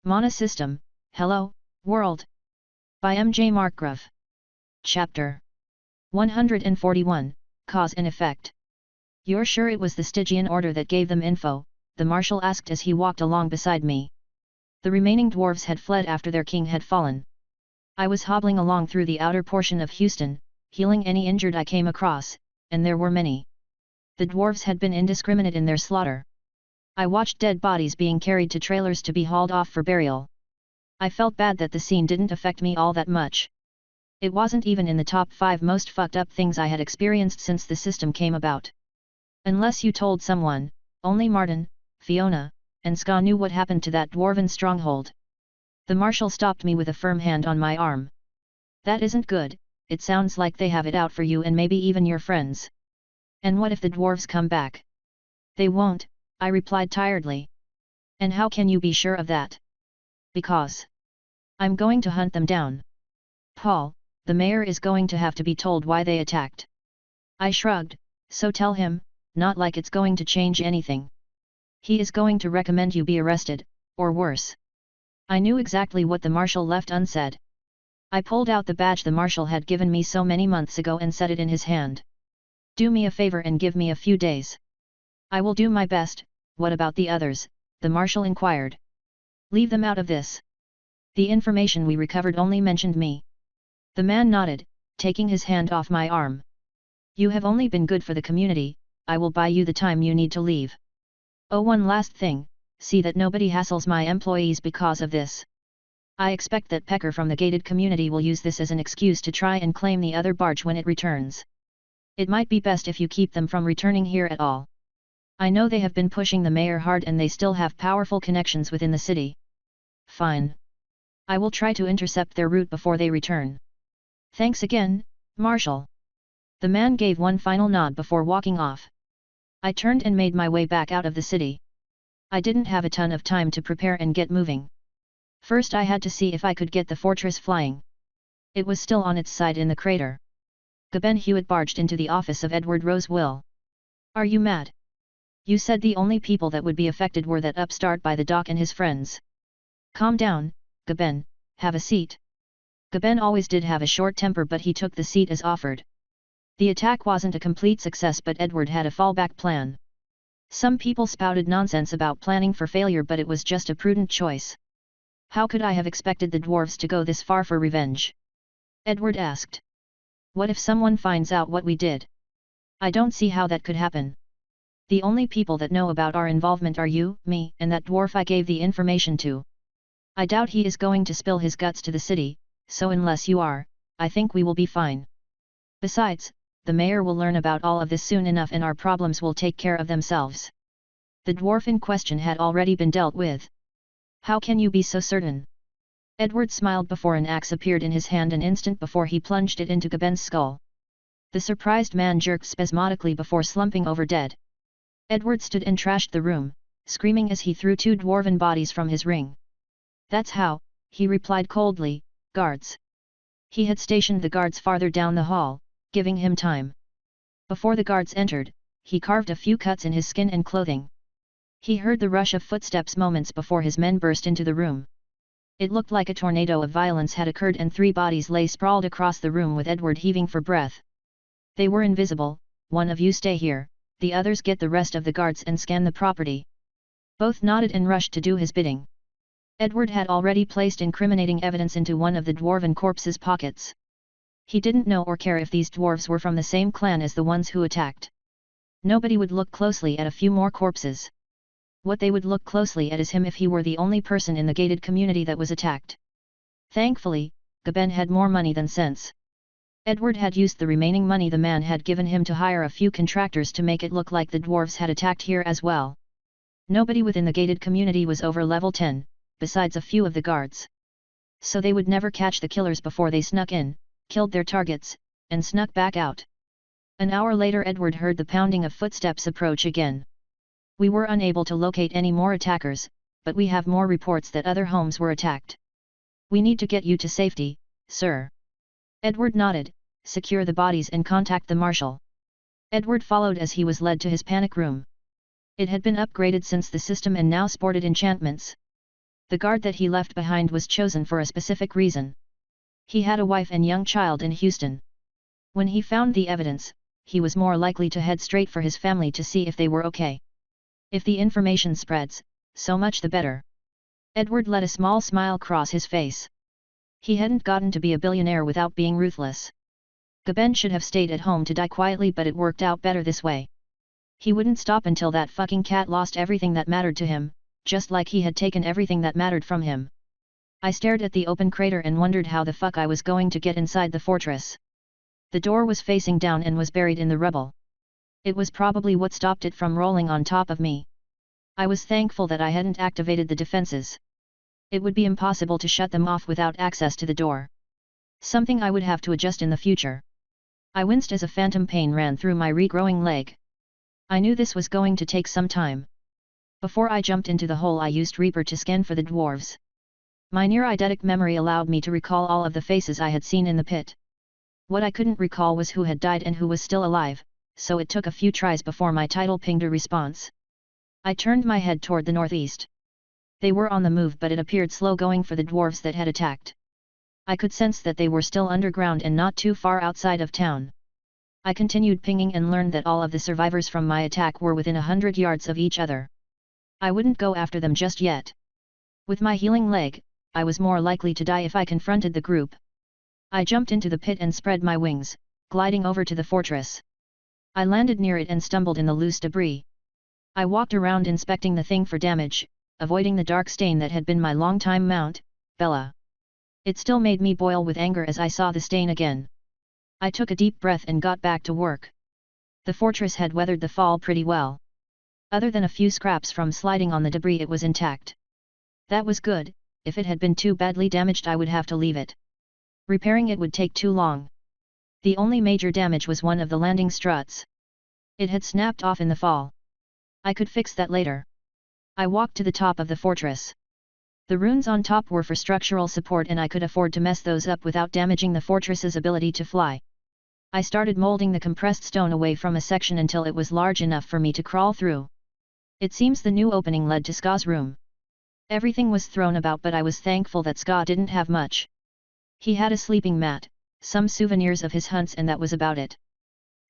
Mana System, Hello, World. By M.J. Markgrove. Chapter 141, Cause and Effect. You're sure it was the Stygian order that gave them info? The Marshal asked as he walked along beside me. The remaining dwarves had fled after their king had fallen. I was hobbling along through the outer portion of Houston, healing any injured I came across, and there were many. The dwarves had been indiscriminate in their slaughter. I watched dead bodies being carried to trailers to be hauled off for burial. I felt bad that the scene didn't affect me all that much. It wasn't even in the top 5 most fucked up things I had experienced since the system came about. Unless you told someone, only Martin, Fiona, and Ska knew what happened to that dwarven stronghold. The Marshal stopped me with a firm hand on my arm. That isn't good, it sounds like they have it out for you and maybe even your friends. And what if the dwarves come back? They won't, I replied tiredly. And how can you be sure of that? Because I'm going to hunt them down. Paul, the mayor is going to have to be told why they attacked. I shrugged, so tell him, not like it's going to change anything. He is going to recommend you be arrested, or worse. I knew exactly what the Marshal left unsaid. I pulled out the badge the Marshal had given me so many months ago and set it in his hand. Do me a favor and give me a few days. I will do my best. What about the others? The Marshal inquired. Leave them out of this. The information we recovered only mentioned me. The man nodded, taking his hand off my arm. You have only been good for the community, I will buy you the time you need to leave. Oh, one last thing, see that nobody hassles my employees because of this. I expect that Pecker from the gated community will use this as an excuse to try and claim the other barge when it returns. It might be best if you keep them from returning here at all. I know they have been pushing the mayor hard and they still have powerful connections within the city. Fine. I will try to intercept their route before they return. Thanks again, Marshal. The man gave one final nod before walking off. I turned and made my way back out of the city. I didn't have a ton of time to prepare and get moving. First I had to see if I could get the fortress flying. It was still on its side in the crater. Ben Hewitt barged into the office of Edward Rosewill. Are you mad? You said the only people that would be affected were that upstart by the doc and his friends. Calm down, Ben, have a seat. Ben always did have a short temper, but he took the seat as offered. The attack wasn't a complete success, but Edward had a fallback plan. Some people spouted nonsense about planning for failure, but it was just a prudent choice. How could I have expected the dwarves to go this far for revenge? Edward asked. What if someone finds out what we did? I don't see how that could happen. The only people that know about our involvement are you, me, and that dwarf I gave the information to. I doubt he is going to spill his guts to the city, so unless you are, I think we will be fine. Besides, the mayor will learn about all of this soon enough and our problems will take care of themselves. The dwarf in question had already been dealt with. How can you be so certain? Edward smiled before an axe appeared in his hand an instant before he plunged it into Gaben's skull. The surprised man jerked spasmodically before slumping over dead. Edward stood and trashed the room, screaming as he threw 2 dwarven bodies from his ring. That's how, he replied coldly, guards. He had stationed the guards farther down the hall, giving him time. Before the guards entered, he carved a few cuts in his skin and clothing. He heard the rush of footsteps moments before his men burst into the room. It looked like a tornado of violence had occurred and 3 bodies lay sprawled across the room with Edward heaving for breath. They were invisible. One of you stay here, the others get the rest of the guards and scan the property. Both nodded and rushed to do his bidding. Edward had already placed incriminating evidence into one of the dwarven corpse's pockets. He didn't know or care if these dwarves were from the same clan as the ones who attacked. Nobody would look closely at a few more corpses. What they would look closely at is him if he were the only person in the gated community that was attacked. Thankfully, Gaben had more money than sense. Edward had used the remaining money the man had given him to hire a few contractors to make it look like the dwarves had attacked here as well. Nobody within the gated community was over level 10, besides a few of the guards. So they would never catch the killers before they snuck in, killed their targets, and snuck back out. An hour later Edward heard the pounding of footsteps approach again. We were unable to locate any more attackers, but we have more reports that other homes were attacked. We need to get you to safety, sir. Edward nodded, secure the bodies and contact the marshal. Edward followed as he was led to his panic room. It had been upgraded since the system and now sported enchantments. The guard that he left behind was chosen for a specific reason. He had a wife and young child in Houston. When he found the evidence, he was more likely to head straight for his family to see if they were okay. If the information spreads, so much the better. Edward let a small smile cross his face. He hadn't gotten to be a billionaire without being ruthless. Gaben should have stayed at home to die quietly, but it worked out better this way. He wouldn't stop until that fucking cat lost everything that mattered to him, just like he had taken everything that mattered from him. I stared at the open crater and wondered how the fuck I was going to get inside the fortress. The door was facing down and was buried in the rubble. It was probably what stopped it from rolling on top of me. I was thankful that I hadn't activated the defenses. It would be impossible to shut them off without access to the door. Something I would have to adjust in the future. I winced as a phantom pain ran through my regrowing leg. I knew this was going to take some time. Before I jumped into the hole, I used Reaper to scan for the dwarves. My near-eidetic memory allowed me to recall all of the faces I had seen in the pit. What I couldn't recall was who had died and who was still alive, so it took a few tries before my title pinged a response. I turned my head toward the northeast. They were on the move, but it appeared slow going for the dwarves that had attacked. I could sense that they were still underground and not too far outside of town. I continued pinging and learned that all of the survivors from my attack were within 100 yards of each other. I wouldn't go after them just yet. With my healing leg, I was more likely to die if I confronted the group. I jumped into the pit and spread my wings, gliding over to the fortress. I landed near it and stumbled in the loose debris. I walked around inspecting the thing for damage, avoiding the dark stain that had been my longtime mount, Bella. It still made me boil with anger as I saw the stain again. I took a deep breath and got back to work. The fortress had weathered the fall pretty well. Other than a few scraps from sliding on the debris, it was intact. That was good. If it had been too badly damaged, I would have to leave it. Repairing it would take too long. The only major damage was one of the landing struts. It had snapped off in the fall. I could fix that later. I walked to the top of the fortress. The runes on top were for structural support, and I could afford to mess those up without damaging the fortress's ability to fly. I started molding the compressed stone away from a section until it was large enough for me to crawl through. It seems the new opening led to Ska's room. Everything was thrown about, but I was thankful that Ska didn't have much. He had a sleeping mat, some souvenirs of his hunts, and that was about it.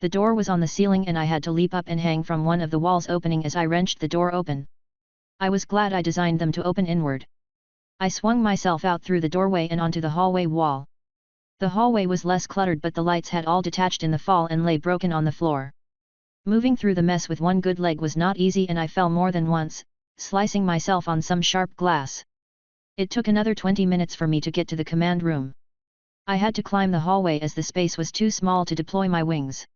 The door was on the ceiling and I had to leap up and hang from one of the walls opening as I wrenched the door open. I was glad I designed them to open inward. I swung myself out through the doorway and onto the hallway wall. The hallway was less cluttered, but the lights had all detached in the fall and lay broken on the floor. Moving through the mess with one good leg was not easy, and I fell more than once, slicing myself on some sharp glass. It took another 20 minutes for me to get to the command room. I had to climb the hallway as the space was too small to deploy my wings.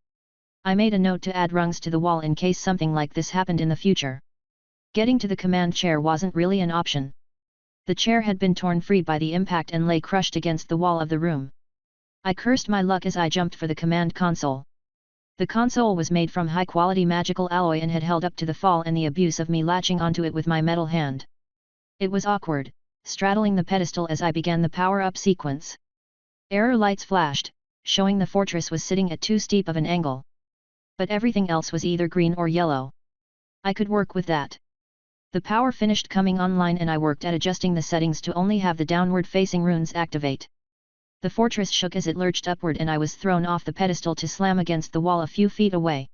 I made a note to add rungs to the wall in case something like this happened in the future. Getting to the command chair wasn't really an option. The chair had been torn free by the impact and lay crushed against the wall of the room. I cursed my luck as I jumped for the command console. The console was made from high-quality magical alloy and had held up to the fall and the abuse of me latching onto it with my metal hand. It was awkward, straddling the pedestal as I began the power-up sequence. Error lights flashed, showing the fortress was sitting at too steep of an angle. But everything else was either green or yellow. I could work with that. The power finished coming online and I worked at adjusting the settings to only have the downward-facing runes activate. The fortress shook as it lurched upward and I was thrown off the pedestal to slam against the wall a few feet away.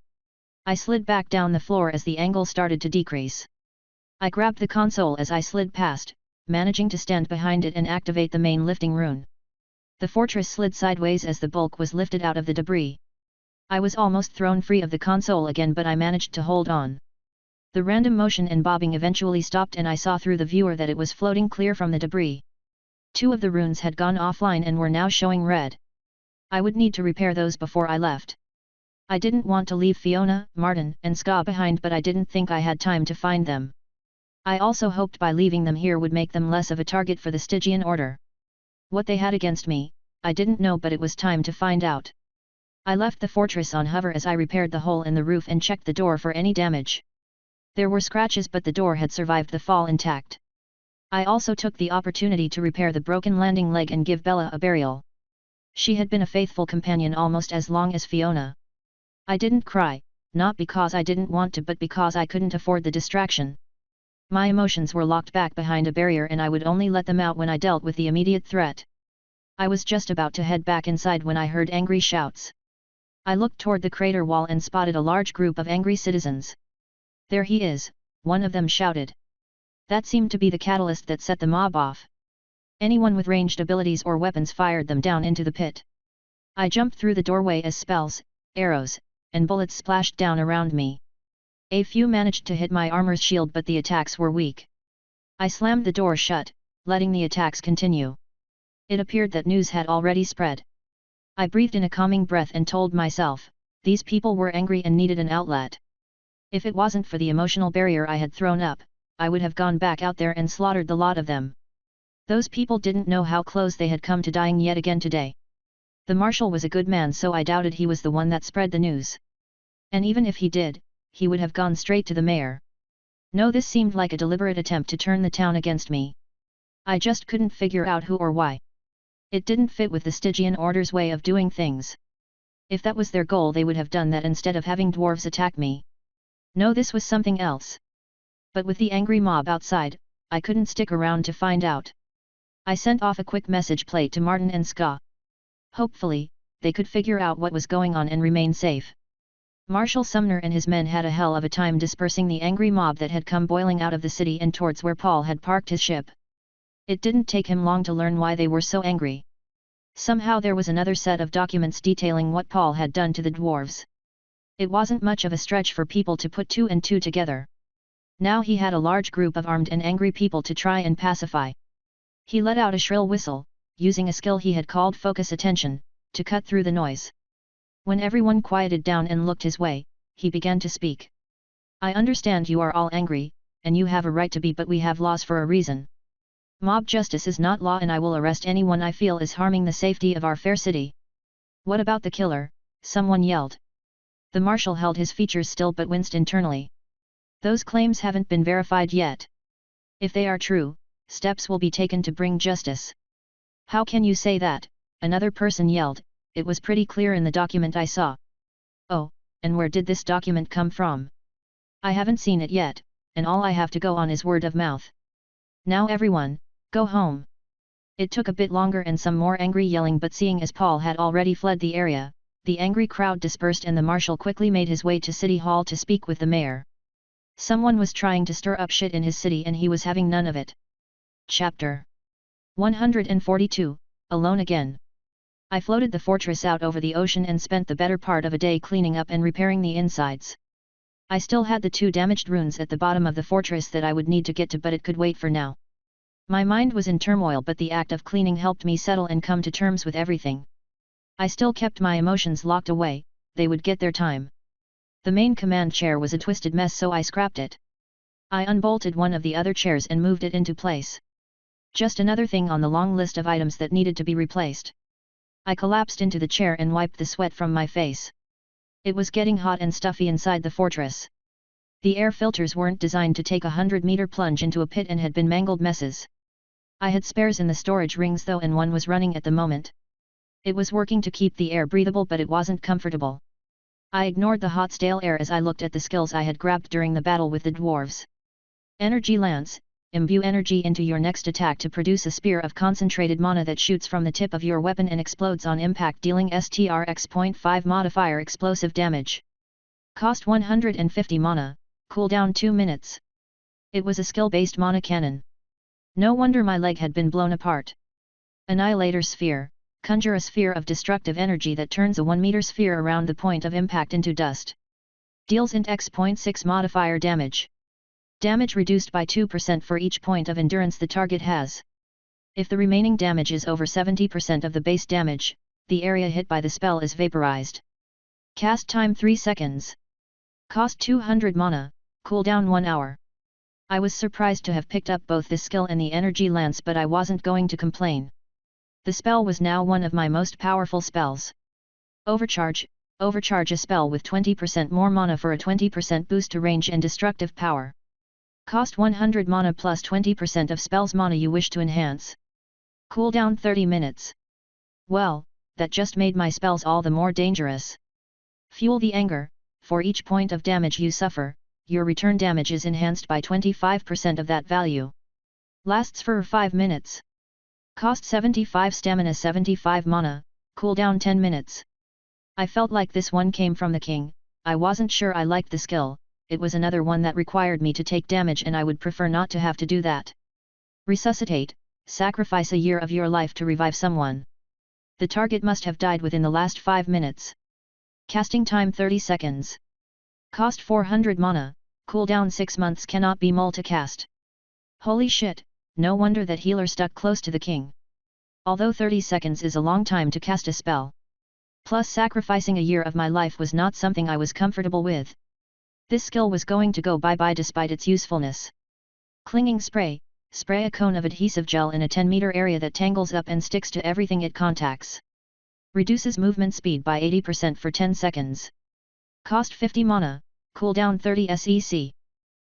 I slid back down the floor as the angle started to decrease. I grabbed the console as I slid past, managing to stand behind it and activate the main lifting rune. The fortress slid sideways as the bulk was lifted out of the debris. I was almost thrown free of the console again, but I managed to hold on. The random motion and bobbing eventually stopped and I saw through the viewer that it was floating clear from the debris. 2 of the runes had gone offline and were now showing red. I would need to repair those before I left. I didn't want to leave Fiona, Martin, and Ska behind, but I didn't think I had time to find them. I also hoped by leaving them here would make them less of a target for the Stygian Order. What they had against me, I didn't know, but it was time to find out. I left the fortress on hover as I repaired the hole in the roof and checked the door for any damage. There were scratches, but the door had survived the fall intact. I also took the opportunity to repair the broken landing leg and give Bella a burial. She had been a faithful companion almost as long as Fiona. I didn't cry, not because I didn't want to, but because I couldn't afford the distraction. My emotions were locked back behind a barrier and I would only let them out when I dealt with the immediate threat. I was just about to head back inside when I heard angry shouts. I looked toward the crater wall and spotted a large group of angry citizens. "There he is," one of them shouted. That seemed to be the catalyst that set the mob off. Anyone with ranged abilities or weapons fired them down into the pit. I jumped through the doorway as spells, arrows, and bullets splashed down around me. A few managed to hit my armor's shield but the attacks were weak. I slammed the door shut, letting the attacks continue. It appeared that news had already spread. I breathed in a calming breath and told myself, these people were angry and needed an outlet. If it wasn't for the emotional barrier I had thrown up, I would have gone back out there and slaughtered the lot of them. Those people didn't know how close they had come to dying yet again today. The marshal was a good man, so I doubted he was the one that spread the news. And even if he did, he would have gone straight to the mayor. No, this seemed like a deliberate attempt to turn the town against me. I just couldn't figure out who or why. It didn't fit with the Stygian Order's way of doing things. If that was their goal, they would have done that instead of having dwarves attack me. No, this was something else. But with the angry mob outside, I couldn't stick around to find out. I sent off a quick message plate to Martin and Ska. Hopefully, they could figure out what was going on and remain safe. Marshal Sumner and his men had a hell of a time dispersing the angry mob that had come boiling out of the city and towards where Paul had parked his ship. It didn't take him long to learn why they were so angry. Somehow there was another set of documents detailing what Paul had done to the dwarves. It wasn't much of a stretch for people to put two and two together. Now he had a large group of armed and angry people to try and pacify. He let out a shrill whistle, using a skill he had called focus attention, to cut through the noise. When everyone quieted down and looked his way, he began to speak. "I understand you are all angry, and you have a right to be, but we have laws for a reason. Mob justice is not law, and I will arrest anyone I feel is harming the safety of our fair city." "What about the killer?" someone yelled. The marshal held his features still but winced internally. "Those claims haven't been verified yet. If they are true, steps will be taken to bring justice." "How can you say that?" another person yelled. "It was pretty clear in the document I saw." "Oh, and where did this document come from?" "I haven't seen it yet, and all I have to go on is word of mouth." "Now everyone, go home." It took a bit longer and some more angry yelling, but seeing as Paul had already fled the area, the angry crowd dispersed and the marshal quickly made his way to City Hall to speak with the mayor. Someone was trying to stir up shit in his city and he was having none of it. Chapter 142, Alone Again. I floated the fortress out over the ocean and spent the better part of a day cleaning up and repairing the insides. I still had the 2 damaged ruins at the bottom of the fortress that I would need to get to, but it could wait for now. My mind was in turmoil, but the act of cleaning helped me settle and come to terms with everything. I still kept my emotions locked away, they would get their time. The main command chair was a twisted mess, so I scrapped it. I unbolted one of the other chairs and moved it into place. Just another thing on the long list of items that needed to be replaced. I collapsed into the chair and wiped the sweat from my face. It was getting hot and stuffy inside the fortress. The air filters weren't designed to take a 100-meter plunge into a pit and had been mangled messes. I had spares in the storage rings though, and one was running at the moment. It was working to keep the air breathable, but it wasn't comfortable. I ignored the hot stale air as I looked at the skills I had grabbed during the battle with the dwarves. Energy Lance. Imbue energy into your next attack to produce a spear of concentrated mana that shoots from the tip of your weapon and explodes on impact, dealing STRX.5 modifier explosive damage. Cost 150 mana, cooldown 2 minutes. It was a skill-based mana cannon. No wonder my leg had been blown apart. Annihilator Sphere. Conjure a sphere of destructive energy that turns a 1-meter sphere around the point of impact into dust. Deals int X.6 modifier damage. Damage reduced by 2% for each point of endurance the target has. If the remaining damage is over 70% of the base damage, the area hit by the spell is vaporized. Cast time 3 seconds. Cost 200 mana, cooldown 1 hour. I was surprised to have picked up both this skill and the energy lance, but I wasn't going to complain. The spell was now one of my most powerful spells. Overcharge. Overcharge a spell with 20% more mana for a 20% boost to range and destructive power. Cost 100 mana plus 20% of spell's mana you wish to enhance. Cooldown 30 minutes. Well, that just made my spells all the more dangerous. Fuel the anger. For each point of damage you suffer, your return damage is enhanced by 25% of that value. Lasts for 5 minutes. Cost 75 stamina 75 mana, cooldown 10 minutes. I felt like this one came from the king. I wasn't sure I liked the skill, it was another one that required me to take damage and I would prefer not to have to do that. Resuscitate, sacrifice a year of your life to revive someone. The target must have died within the last 5 minutes. Casting time 30 seconds. Cost 400 mana, cooldown 6 months cannot be multicast. Holy shit, no wonder that healer stuck close to the king. Although 30 seconds is a long time to cast a spell. Plus sacrificing a year of my life was not something I was comfortable with. This skill was going to go bye-bye despite its usefulness. Clinging spray, spray a cone of adhesive gel in a 10-meter area that tangles up and sticks to everything it contacts. Reduces movement speed by 80% for 10 seconds. Cost 50 mana, cooldown 30 SEC.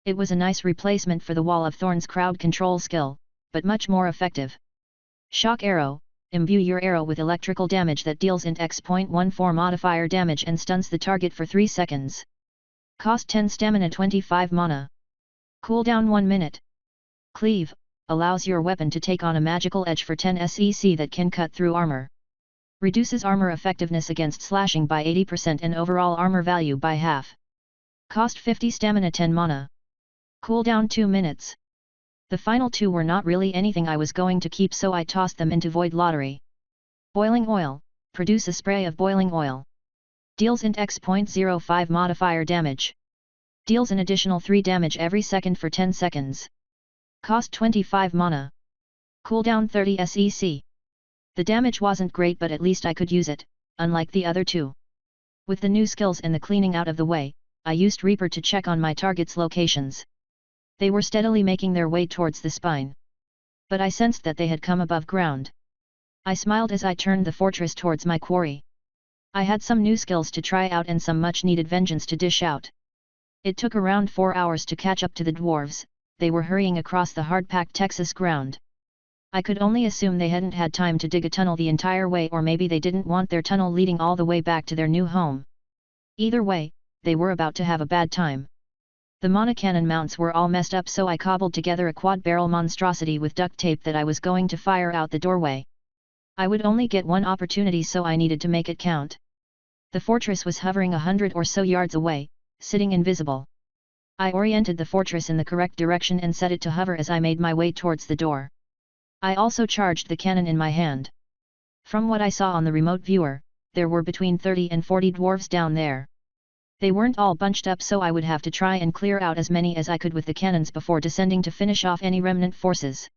It was a nice replacement for the Wall of Thorns crowd control skill, but much more effective. Shock arrow, imbue your arrow with electrical damage that deals int x.14 modifier damage and stuns the target for 3 seconds. Cost 10 stamina 25 mana. Cooldown 1 minute. Cleave, allows your weapon to take on a magical edge for 10 SEC that can cut through armor. Reduces armor effectiveness against slashing by 80% and overall armor value by half. Cost 50 stamina 10 mana. Cooldown 2 minutes. The final two were not really anything I was going to keep, so I tossed them into Void Lottery. Boiling oil, produce a spray of boiling oil. Deals int x.05 modifier damage. Deals an additional 3 damage every second for 10 seconds. Cost 25 mana. Cooldown 30 SEC. The damage wasn't great, but at least I could use it, unlike the other two. With the new skills and the cleaning out of the way, I used Reaper to check on my target's locations. They were steadily making their way towards the spine. But I sensed that they had come above ground. I smiled as I turned the fortress towards my quarry. I had some new skills to try out and some much-needed vengeance to dish out. It took around 4 hours to catch up to the dwarves. They were hurrying across the hard-packed Texas ground. I could only assume they hadn't had time to dig a tunnel the entire way, or maybe they didn't want their tunnel leading all the way back to their new home. Either way, they were about to have a bad time. The monocannon mounts were all messed up, so I cobbled together a quad-barrel monstrosity with duct tape that I was going to fire out the doorway. I would only get one opportunity, so I needed to make it count. The fortress was hovering 100 or so yards away, sitting invisible. I oriented the fortress in the correct direction and set it to hover as I made my way towards the door. I also charged the cannon in my hand. From what I saw on the remote viewer, there were between 30 and 40 dwarves down there. They weren't all bunched up, so I would have to try and clear out as many as I could with the cannons before descending to finish off any remnant forces.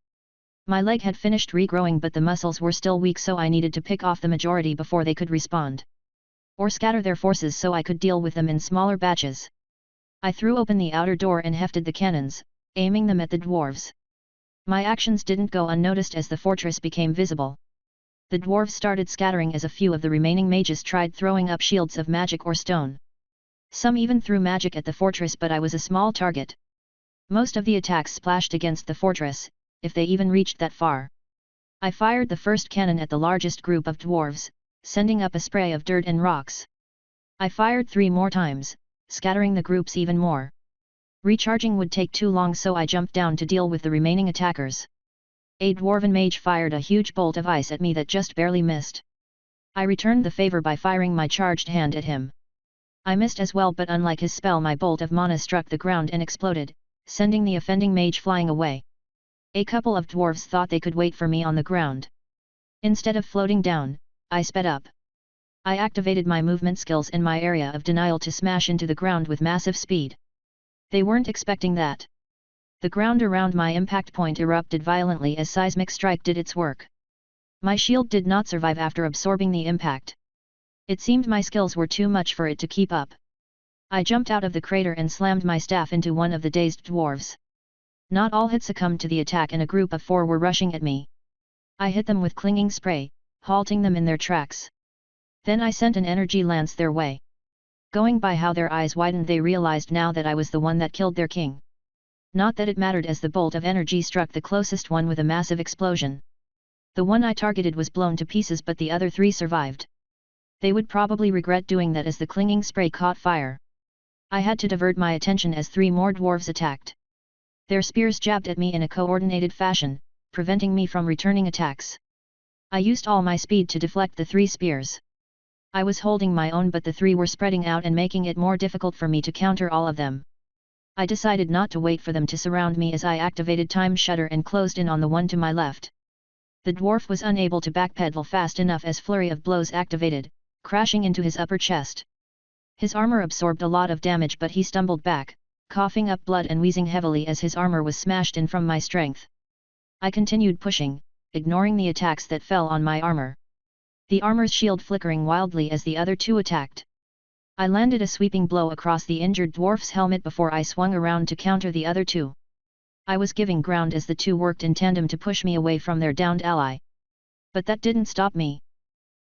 My leg had finished regrowing, but the muscles were still weak, so I needed to pick off the majority before they could respond. Or scatter their forces so I could deal with them in smaller batches. I threw open the outer door and hefted the cannons, aiming them at the dwarves. My actions didn't go unnoticed as the fortress became visible. The dwarves started scattering as a few of the remaining mages tried throwing up shields of magic or stone. Some even threw magic at the fortress, but I was a small target. Most of the attacks splashed against the fortress, if they even reached that far. I fired the first cannon at the largest group of dwarves, sending up a spray of dirt and rocks. I fired 3 more times, scattering the groups even more. Recharging would take too long, so I jumped down to deal with the remaining attackers. A dwarven mage fired a huge bolt of ice at me that just barely missed. I returned the favor by firing my charged hand at him. I missed as well, but unlike his spell, my bolt of mana struck the ground and exploded, sending the offending mage flying away. A couple of dwarves thought they could wait for me on the ground. Instead of floating down, I sped up. I activated my movement skills and my area of denial to smash into the ground with massive speed. They weren't expecting that. The ground around my impact point erupted violently as seismic strike did its work. My shield did not survive after absorbing the impact. It seemed my skills were too much for it to keep up. I jumped out of the crater and slammed my staff into one of the dazed dwarves. Not all had succumbed to the attack, and a group of 4 were rushing at me. I hit them with clinging spray, halting them in their tracks. Then I sent an energy lance their way. Going by how their eyes widened, they realized now that I was the one that killed their king. Not that it mattered, as the bolt of energy struck the closest one with a massive explosion. The one I targeted was blown to pieces, but the other 3 survived. They would probably regret doing that as the clinging spray caught fire. I had to divert my attention as 3 more dwarves attacked. Their spears jabbed at me in a coordinated fashion, preventing me from returning attacks. I used all my speed to deflect the 3 spears. I was holding my own, but the 3 were spreading out and making it more difficult for me to counter all of them. I decided not to wait for them to surround me as I activated Time Shutter and closed in on the one to my left. The dwarf was unable to backpedal fast enough as Flurry of Blows activated, crashing into his upper chest. His armor absorbed a lot of damage, but he stumbled back, coughing up blood and wheezing heavily as his armor was smashed in from my strength. I continued pushing, ignoring the attacks that fell on my armor. The armor's shield flickering wildly as the other 2 attacked. I landed a sweeping blow across the injured dwarf's helmet before I swung around to counter the other 2. I was giving ground as the 2 worked in tandem to push me away from their downed ally. But that didn't stop me.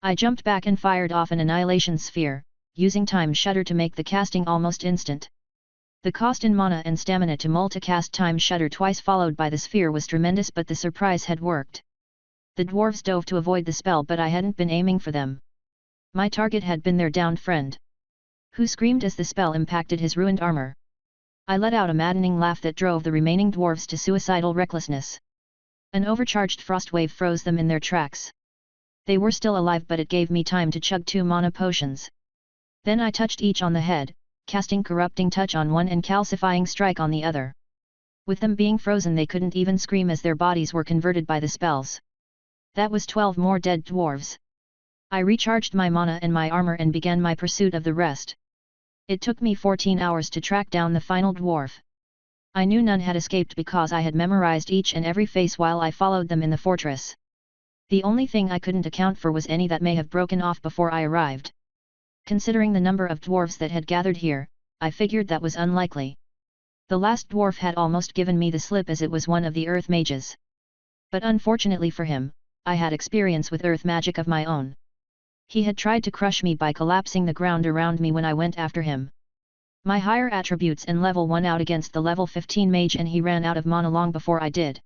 I jumped back and fired off an Annihilation Sphere, using Time Shutter to make the casting almost instant. The cost in mana and stamina to multicast Time Shutter twice followed by the sphere was tremendous, but the surprise had worked. The dwarves dove to avoid the spell, but I hadn't been aiming for them. My target had been their downed friend, who screamed as the spell impacted his ruined armor. I let out a maddening laugh that drove the remaining dwarves to suicidal recklessness. An overcharged frost wave froze them in their tracks. They were still alive, but it gave me time to chug 2 mana potions. Then I touched each on the head, casting Corrupting Touch on one and Calcifying Strike on the other. With them being frozen, they couldn't even scream as their bodies were converted by the spells. That was 12 more dead dwarves. I recharged my mana and my armor and began my pursuit of the rest. It took me 14 hours to track down the final dwarf. I knew none had escaped because I had memorized each and every face while I followed them in the fortress. The only thing I couldn't account for was any that may have broken off before I arrived. Considering the number of dwarves that had gathered here, I figured that was unlikely. The last dwarf had almost given me the slip as it was one of the earth mages. But unfortunately for him, I had experience with earth magic of my own. He had tried to crush me by collapsing the ground around me when I went after him. My higher attributes and level 1 out against the level 15 mage, and he ran out of mana long before I did.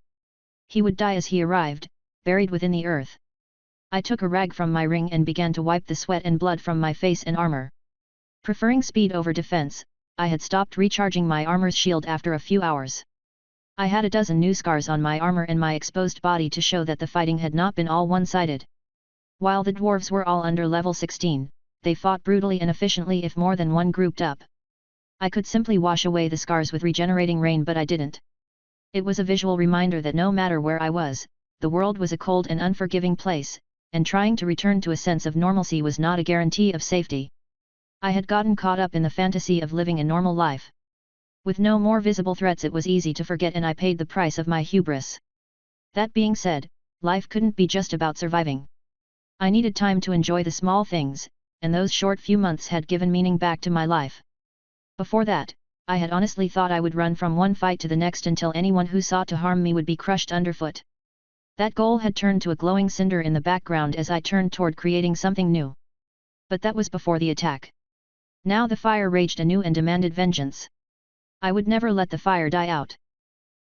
He would die as he arrived, buried within the earth. I took a rag from my ring and began to wipe the sweat and blood from my face and armor. Preferring speed over defense, I had stopped recharging my armor's shield after a few hours. I had a dozen new scars on my armor and my exposed body to show that the fighting had not been all one-sided. While the dwarves were all under level 16, they fought brutally and efficiently if more than one grouped up. I could simply wash away the scars with regenerating rain, but I didn't. It was a visual reminder that no matter where I was, the world was a cold and unforgiving place, and trying to return to a sense of normalcy was not a guarantee of safety. I had gotten caught up in the fantasy of living a normal life. With no more visible threats, it was easy to forget, and I paid the price of my hubris. That being said, life couldn't be just about surviving. I needed time to enjoy the small things, and those short few months had given meaning back to my life. Before that, I had honestly thought I would run from one fight to the next until anyone who sought to harm me would be crushed underfoot. That goal had turned to a glowing cinder in the background as I turned toward creating something new. But that was before the attack. Now the fire raged anew and demanded vengeance. I would never let the fire die out.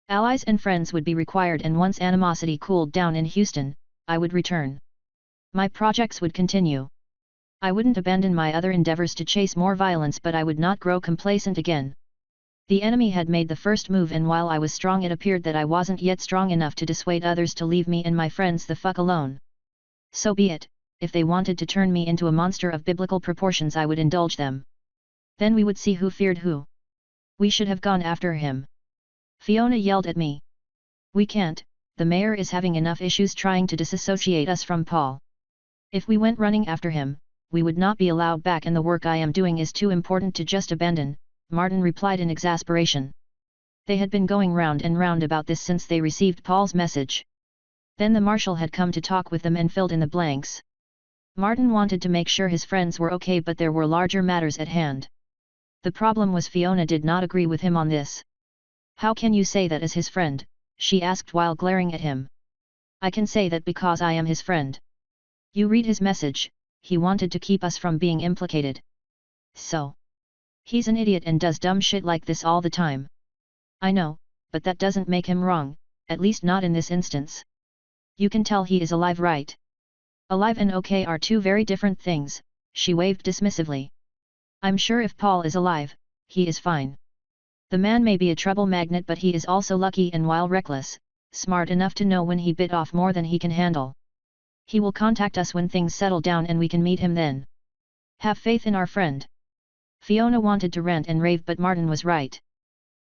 Allies and friends would be required, and once animosity cooled down in Houston, I would return. My projects would continue. I wouldn't abandon my other endeavors to chase more violence, but I would not grow complacent again. The enemy had made the first move, and while I was strong, it appeared that I wasn't yet strong enough to dissuade others to leave me and my friends the fuck alone. So be it, if they wanted to turn me into a monster of biblical proportions, I would indulge them. Then we would see who feared who. We should have gone after him. Fiona yelled at me. We can't, the mayor is having enough issues trying to disassociate us from Paul. If we went running after him, we would not be allowed back, and the work I am doing is too important to just abandon, Martin replied in exasperation. They had been going round and round about this since they received Paul's message. Then the marshal had come to talk with them and filled in the blanks. Martin wanted to make sure his friends were okay, but there were larger matters at hand. The problem was Fiona did not agree with him on this. How can you say that as his friend? She asked while glaring at him. I can say that because I am his friend. You read his message, he wanted to keep us from being implicated. So. He's an idiot and does dumb shit like this all the time. I know, but that doesn't make him wrong, at least not in this instance. You can tell he is alive, right? Alive and okay are two very different things, she waved dismissively. I'm sure if Paul is alive, he is fine. The man may be a trouble magnet, but he is also lucky and while reckless, smart enough to know when he bit off more than he can handle. He will contact us when things settle down and we can meet him then. Have faith in our friend. Fiona wanted to rant and rave, but Martin was right.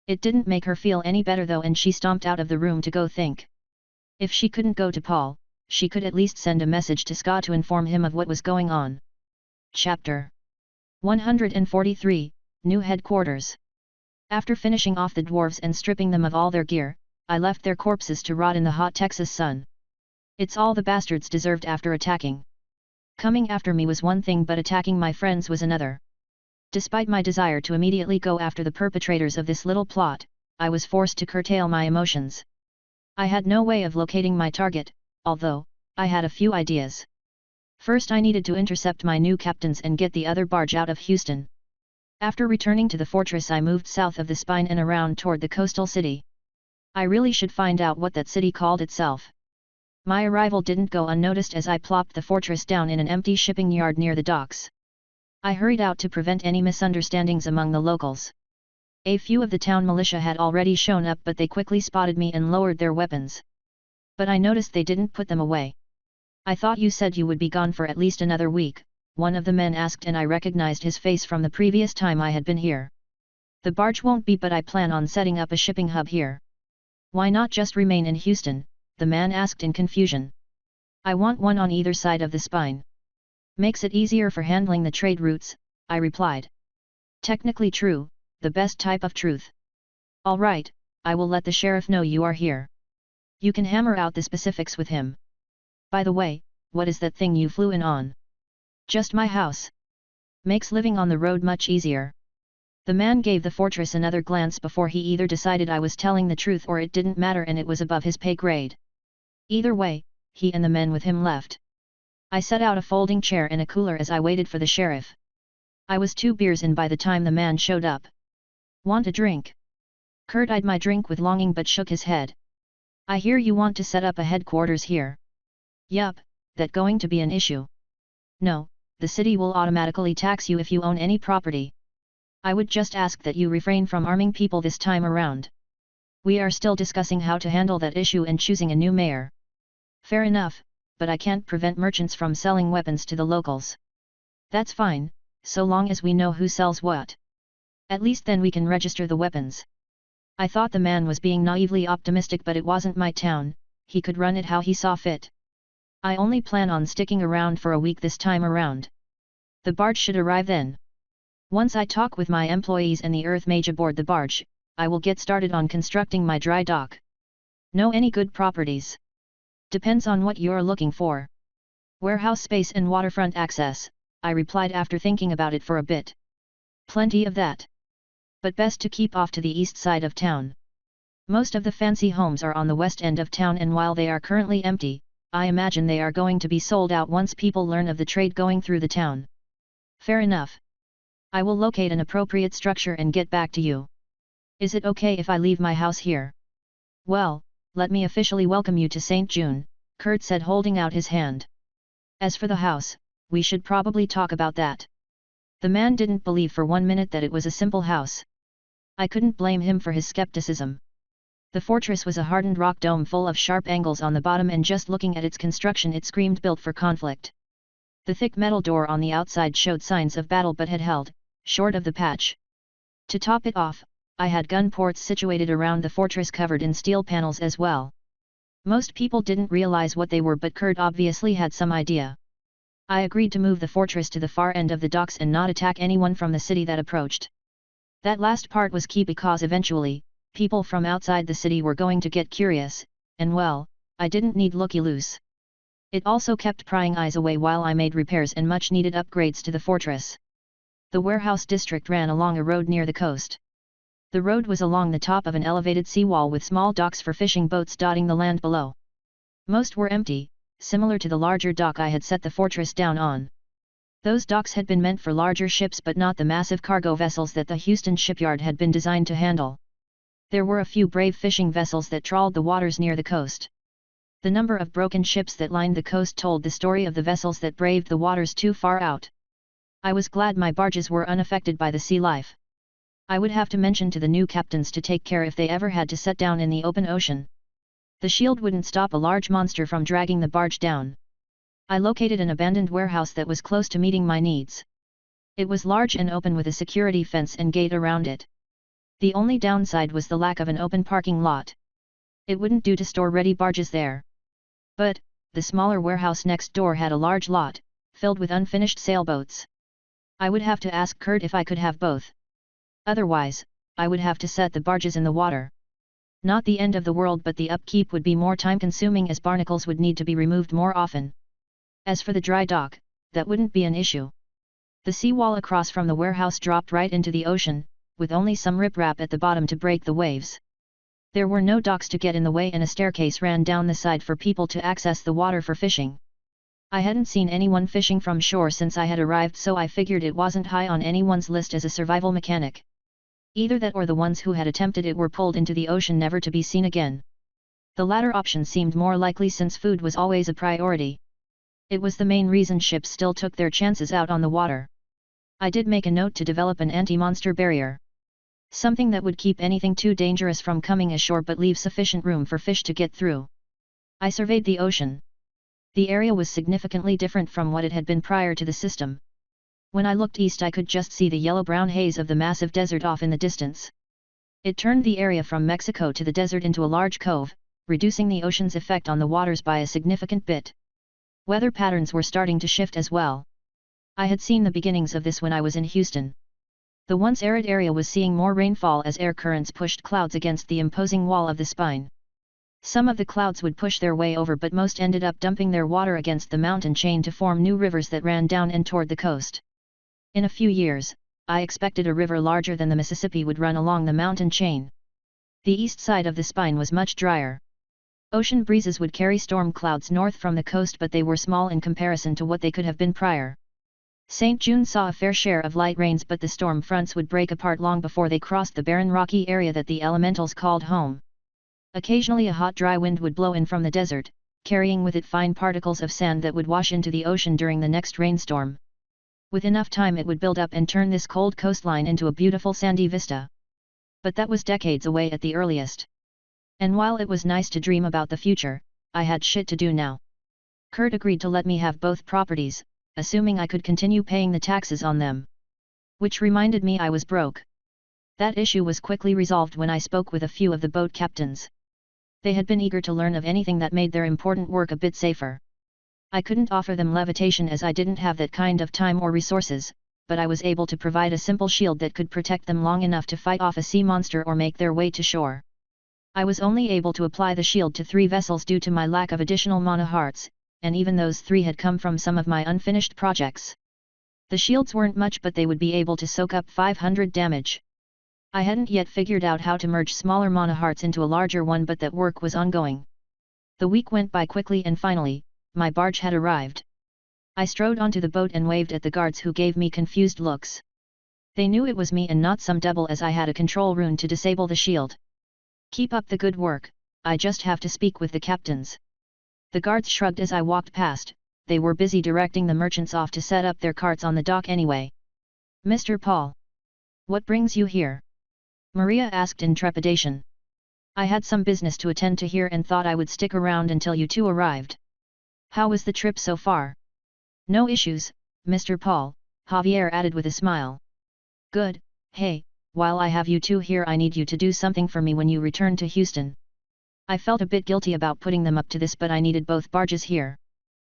It didn't make her feel any better though, and she stomped out of the room to go think. If she couldn't go to Paul, she could at least send a message to Scott to inform him of what was going on. Chapter 143, New Headquarters. After finishing off the dwarves and stripping them of all their gear, I left their corpses to rot in the hot Texas sun. It's all the bastards deserved after attacking. Coming after me was one thing, but attacking my friends was another. Despite my desire to immediately go after the perpetrators of this little plot, I was forced to curtail my emotions. I had no way of locating my target, although I had a few ideas. First, I needed to intercept my new captains and get the other barge out of Houston. After returning to the fortress, I moved south of the spine and around toward the coastal city. I really should find out what that city called itself. My arrival didn't go unnoticed as I plopped the fortress down in an empty shipping yard near the docks. I hurried out to prevent any misunderstandings among the locals. A few of the town militia had already shown up, but they quickly spotted me and lowered their weapons. But I noticed they didn't put them away. I thought you said you would be gone for at least another week, one of the men asked, and I recognized his face from the previous time I had been here. The barge won't be, but I plan on setting up a shipping hub here. Why not just remain in Houston? The man asked in confusion. I want one on either side of the spine. Makes it easier for handling the trade routes, I replied. Technically true, the best type of truth. All right, I will let the sheriff know you are here. You can hammer out the specifics with him. By the way, what is that thing you flew in on? Just my house. Makes living on the road much easier. The man gave the fortress another glance before he either decided I was telling the truth or it didn't matter and it was above his pay grade. Either way, he and the men with him left. I set out a folding chair and a cooler as I waited for the sheriff. I was 2 beers in by the time the man showed up. Want a drink? Kurt eyed my drink with longing but shook his head. I hear you want to set up a headquarters here. Yup, that going to be an issue. No, the city will automatically tax you if you own any property. I would just ask that you refrain from arming people this time around. We are still discussing how to handle that issue and choosing a new mayor. Fair enough, but I can't prevent merchants from selling weapons to the locals. That's fine, so long as we know who sells what. At least then we can register the weapons. I thought the man was being naively optimistic, but it wasn't my town, he could run it how he saw fit. I only plan on sticking around for a week this time around. The barge should arrive then. Once I talk with my employees and the Earth Mage aboard the barge, I will get started on constructing my dry dock. Know any good properties? Depends on what you're looking for. Warehouse space and waterfront access, I replied after thinking about it for a bit. Plenty of that. But best to keep off to the east side of town. Most of the fancy homes are on the west end of town, and while they are currently empty, I imagine they are going to be sold out once people learn of the trade going through the town. Fair enough. I will locate an appropriate structure and get back to you. Is it okay if I leave my house here? Well, let me officially welcome you to St. June, Kurt said, holding out his hand. As for the house, we should probably talk about that. The man didn't believe for 1 minute that it was a simple house. I couldn't blame him for his skepticism. The fortress was a hardened rock dome full of sharp angles on the bottom, and just looking at its construction it screamed built for conflict. The thick metal door on the outside showed signs of battle but had held, short of the patch. To top it off, I had gun ports situated around the fortress covered in steel panels as well. Most people didn't realize what they were, but Kurt obviously had some idea. I agreed to move the fortress to the far end of the docks and not attack anyone from the city that approached. That last part was key because eventually, people from outside the city were going to get curious, and well, I didn't need looky-loos. It also kept prying eyes away while I made repairs and much-needed upgrades to the fortress. The warehouse district ran along a road near the coast. The road was along the top of an elevated seawall with small docks for fishing boats dotting the land below. Most were empty, similar to the larger dock I had set the fortress down on. Those docks had been meant for larger ships but not the massive cargo vessels that the Houston shipyard had been designed to handle. There were a few brave fishing vessels that trawled the waters near the coast. The number of broken ships that lined the coast told the story of the vessels that braved the waters too far out. I was glad my barges were unaffected by the sea life. I would have to mention to the new captains to take care if they ever had to set down in the open ocean. The shield wouldn't stop a large monster from dragging the barge down. I located an abandoned warehouse that was close to meeting my needs. It was large and open with a security fence and gate around it. The only downside was the lack of an open parking lot. It wouldn't do to store ready barges there. But, the smaller warehouse next door had a large lot, filled with unfinished sailboats. I would have to ask Kurt if I could have both. Otherwise, I would have to set the barges in the water. Not the end of the world, but the upkeep would be more time-consuming as barnacles would need to be removed more often. As for the dry dock, that wouldn't be an issue. The seawall across from the warehouse dropped right into the ocean, with only some riprap at the bottom to break the waves. There were no docks to get in the way and a staircase ran down the side for people to access the water for fishing. I hadn't seen anyone fishing from shore since I had arrived, so I figured it wasn't high on anyone's list as a survival mechanic. Either that or the ones who had attempted it were pulled into the ocean never to be seen again. The latter option seemed more likely since food was always a priority. It was the main reason ships still took their chances out on the water. I did make a note to develop an anti-monster barrier. Something that would keep anything too dangerous from coming ashore but leave sufficient room for fish to get through. I surveyed the ocean. The area was significantly different from what it had been prior to the system. When I looked east, I could just see the yellow-brown haze of the massive desert off in the distance. It turned the area from Mexico to the desert into a large cove, reducing the ocean's effect on the waters by a significant bit. Weather patterns were starting to shift as well. I had seen the beginnings of this when I was in Houston. The once arid area was seeing more rainfall as air currents pushed clouds against the imposing wall of the spine. Some of the clouds would push their way over, but most ended up dumping their water against the mountain chain to form new rivers that ran down and toward the coast. In a few years, I expected a river larger than the Mississippi would run along the mountain chain. The east side of the spine was much drier. Ocean breezes would carry storm clouds north from the coast, but they were small in comparison to what they could have been prior. St. June saw a fair share of light rains, but the storm fronts would break apart long before they crossed the barren rocky area that the elementals called home. Occasionally a hot dry wind would blow in from the desert, carrying with it fine particles of sand that would wash into the ocean during the next rainstorm. With enough time it would build up and turn this cold coastline into a beautiful sandy vista. But that was decades away at the earliest. And while it was nice to dream about the future, I had shit to do now. Kurt agreed to let me have both properties, assuming I could continue paying the taxes on them. Which reminded me I was broke. That issue was quickly resolved when I spoke with a few of the boat captains. They had been eager to learn of anything that made their important work a bit safer. I couldn't offer them levitation as I didn't have that kind of time or resources, but I was able to provide a simple shield that could protect them long enough to fight off a sea monster or make their way to shore. I was only able to apply the shield to 3 vessels due to my lack of additional mana hearts, and even those 3 had come from some of my unfinished projects. The shields weren't much, but they would be able to soak up 500 damage. I hadn't yet figured out how to merge smaller mana hearts into a larger one, but that work was ongoing. The week went by quickly and finally, my barge had arrived. I strode onto the boat and waved at the guards, who gave me confused looks. They knew it was me and not some double, as I had a control rune to disable the shield. "Keep up the good work, I just have to speak with the captains." The guards shrugged as I walked past. They were busy directing the merchants off to set up their carts on the dock anyway. "Mr. Paul. What brings you here?" Maria asked in trepidation. "I had some business to attend to here and thought I would stick around until you two arrived." "How was the trip so far?" "No issues, Mr. Paul," Javier added with a smile. "Good. Hey, while I have you two here, I need you to do something for me when you return to Houston." I felt a bit guilty about putting them up to this, but I needed both barges here.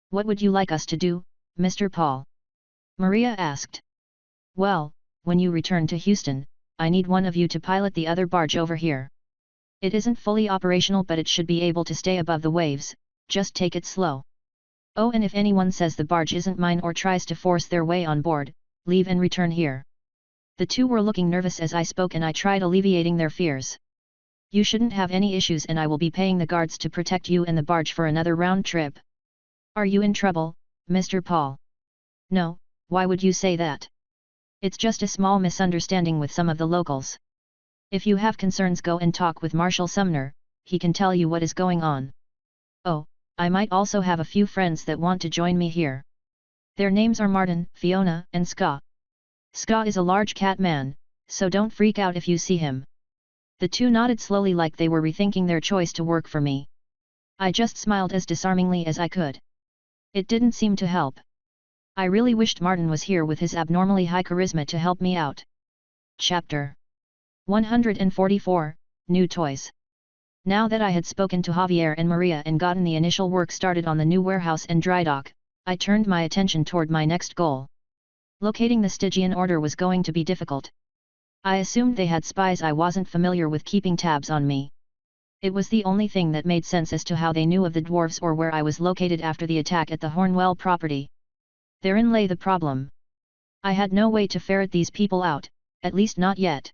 "What would you like us to do, Mr. Paul?" Maria asked. "Well, when you return to Houston, I need one of you to pilot the other barge over here. It isn't fully operational, but it should be able to stay above the waves, just take it slow. Oh, and if anyone says the barge isn't mine or tries to force their way on board, leave and return here." The two were looking nervous as I spoke, and I tried alleviating their fears. "You shouldn't have any issues, and I will be paying the guards to protect you and the barge for another round trip." "Are you in trouble, Mr. Paul?" "No, why would you say that? It's just a small misunderstanding with some of the locals. If you have concerns, go and talk with Marshal Sumner, he can tell you what is going on." "Oh, I might also have a few friends that want to join me here. Their names are Martin, Fiona, and Ska." Ska is a large cat man, so don't freak out if you see him." The two nodded slowly like they were rethinking their choice to work for me. I just smiled as disarmingly as I could. It didn't seem to help. I really wished Martin was here with his abnormally high charisma to help me out. Chapter 144, New Toys. Now that I had spoken to Javier and Maria and gotten the initial work started on the new warehouse and dry dock, I turned my attention toward my next goal. Locating the Stygian order was going to be difficult. I assumed they had spies. I wasn't familiar with keeping tabs on me. It was the only thing that made sense as to how they knew of the dwarves or where I was located after the attack at the Hornwell property. Therein lay the problem. I had no way to ferret these people out, at least not yet.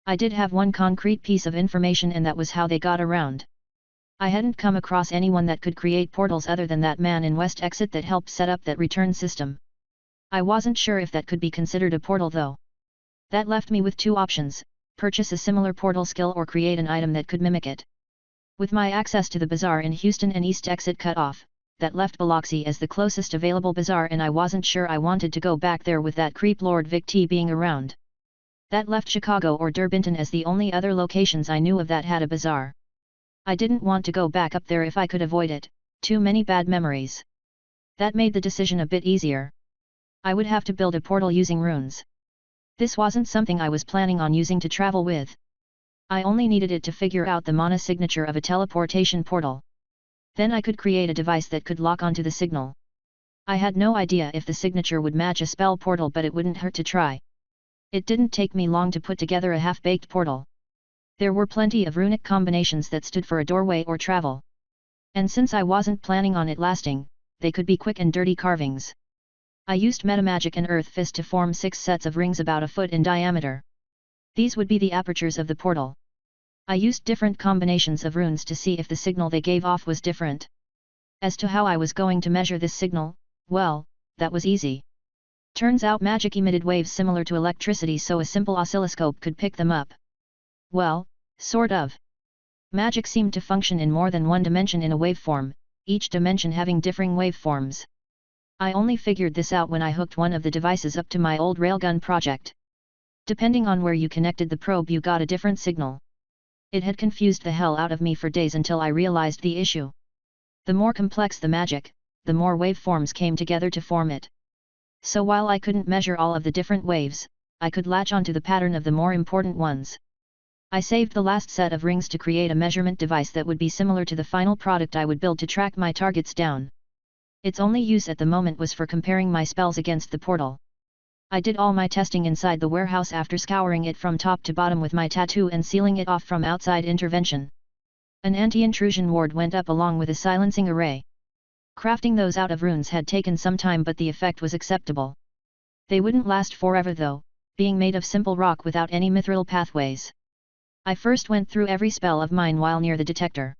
I did have one concrete piece of information, and that was how they got around. I hadn't come across anyone that could create portals other than that man in West Exit that helped set up that return system. I wasn't sure if that could be considered a portal though. That left me with two options: purchase a similar portal skill or create an item that could mimic it. With my access to the bazaar in Houston and East Exit cut off, that left Biloxi as the closest available bazaar, and I wasn't sure I wanted to go back there with that creep Lord Vic T being around. That left Chicago or Durbinton as the only other locations I knew of that had a bazaar. I didn't want to go back up there if I could avoid it, too many bad memories. That made the decision a bit easier. I would have to build a portal using runes. This wasn't something I was planning on using to travel with. I only needed it to figure out the mana signature of a teleportation portal. Then I could create a device that could lock onto the signal. I had no idea if the signature would match a spell portal, but it wouldn't hurt to try. It didn't take me long to put together a half-baked portal. There were plenty of runic combinations that stood for a doorway or travel. And since I wasn't planning on it lasting, they could be quick and dirty carvings. I used metamagic and earth fist to form 6 sets of rings about a foot in diameter. These would be the apertures of the portal. I used different combinations of runes to see if the signal they gave off was different. As to how I was going to measure this signal, well, that was easy. Turns out magic emitted waves similar to electricity, so a simple oscilloscope could pick them up. Well, sort of. Magic seemed to function in more than one dimension in a waveform, each dimension having differing waveforms. I only figured this out when I hooked one of the devices up to my old railgun project. Depending on where you connected the probe, you got a different signal. It had confused the hell out of me for days until I realized the issue. The more complex the magic, the more waveforms came together to form it. So while I couldn't measure all of the different waves, I could latch onto the pattern of the more important ones. I saved the last set of rings to create a measurement device that would be similar to the final product I would build to track my targets down. Its only use at the moment was for comparing my spells against the portal. I did all my testing inside the warehouse after scouring it from top to bottom with my tattoo and sealing it off from outside intervention. An anti-intrusion ward went up along with a silencing array. Crafting those out of runes had taken some time, but the effect was acceptable. They wouldn't last forever though, being made of simple rock without any mithril pathways. I first went through every spell of mine while near the detector.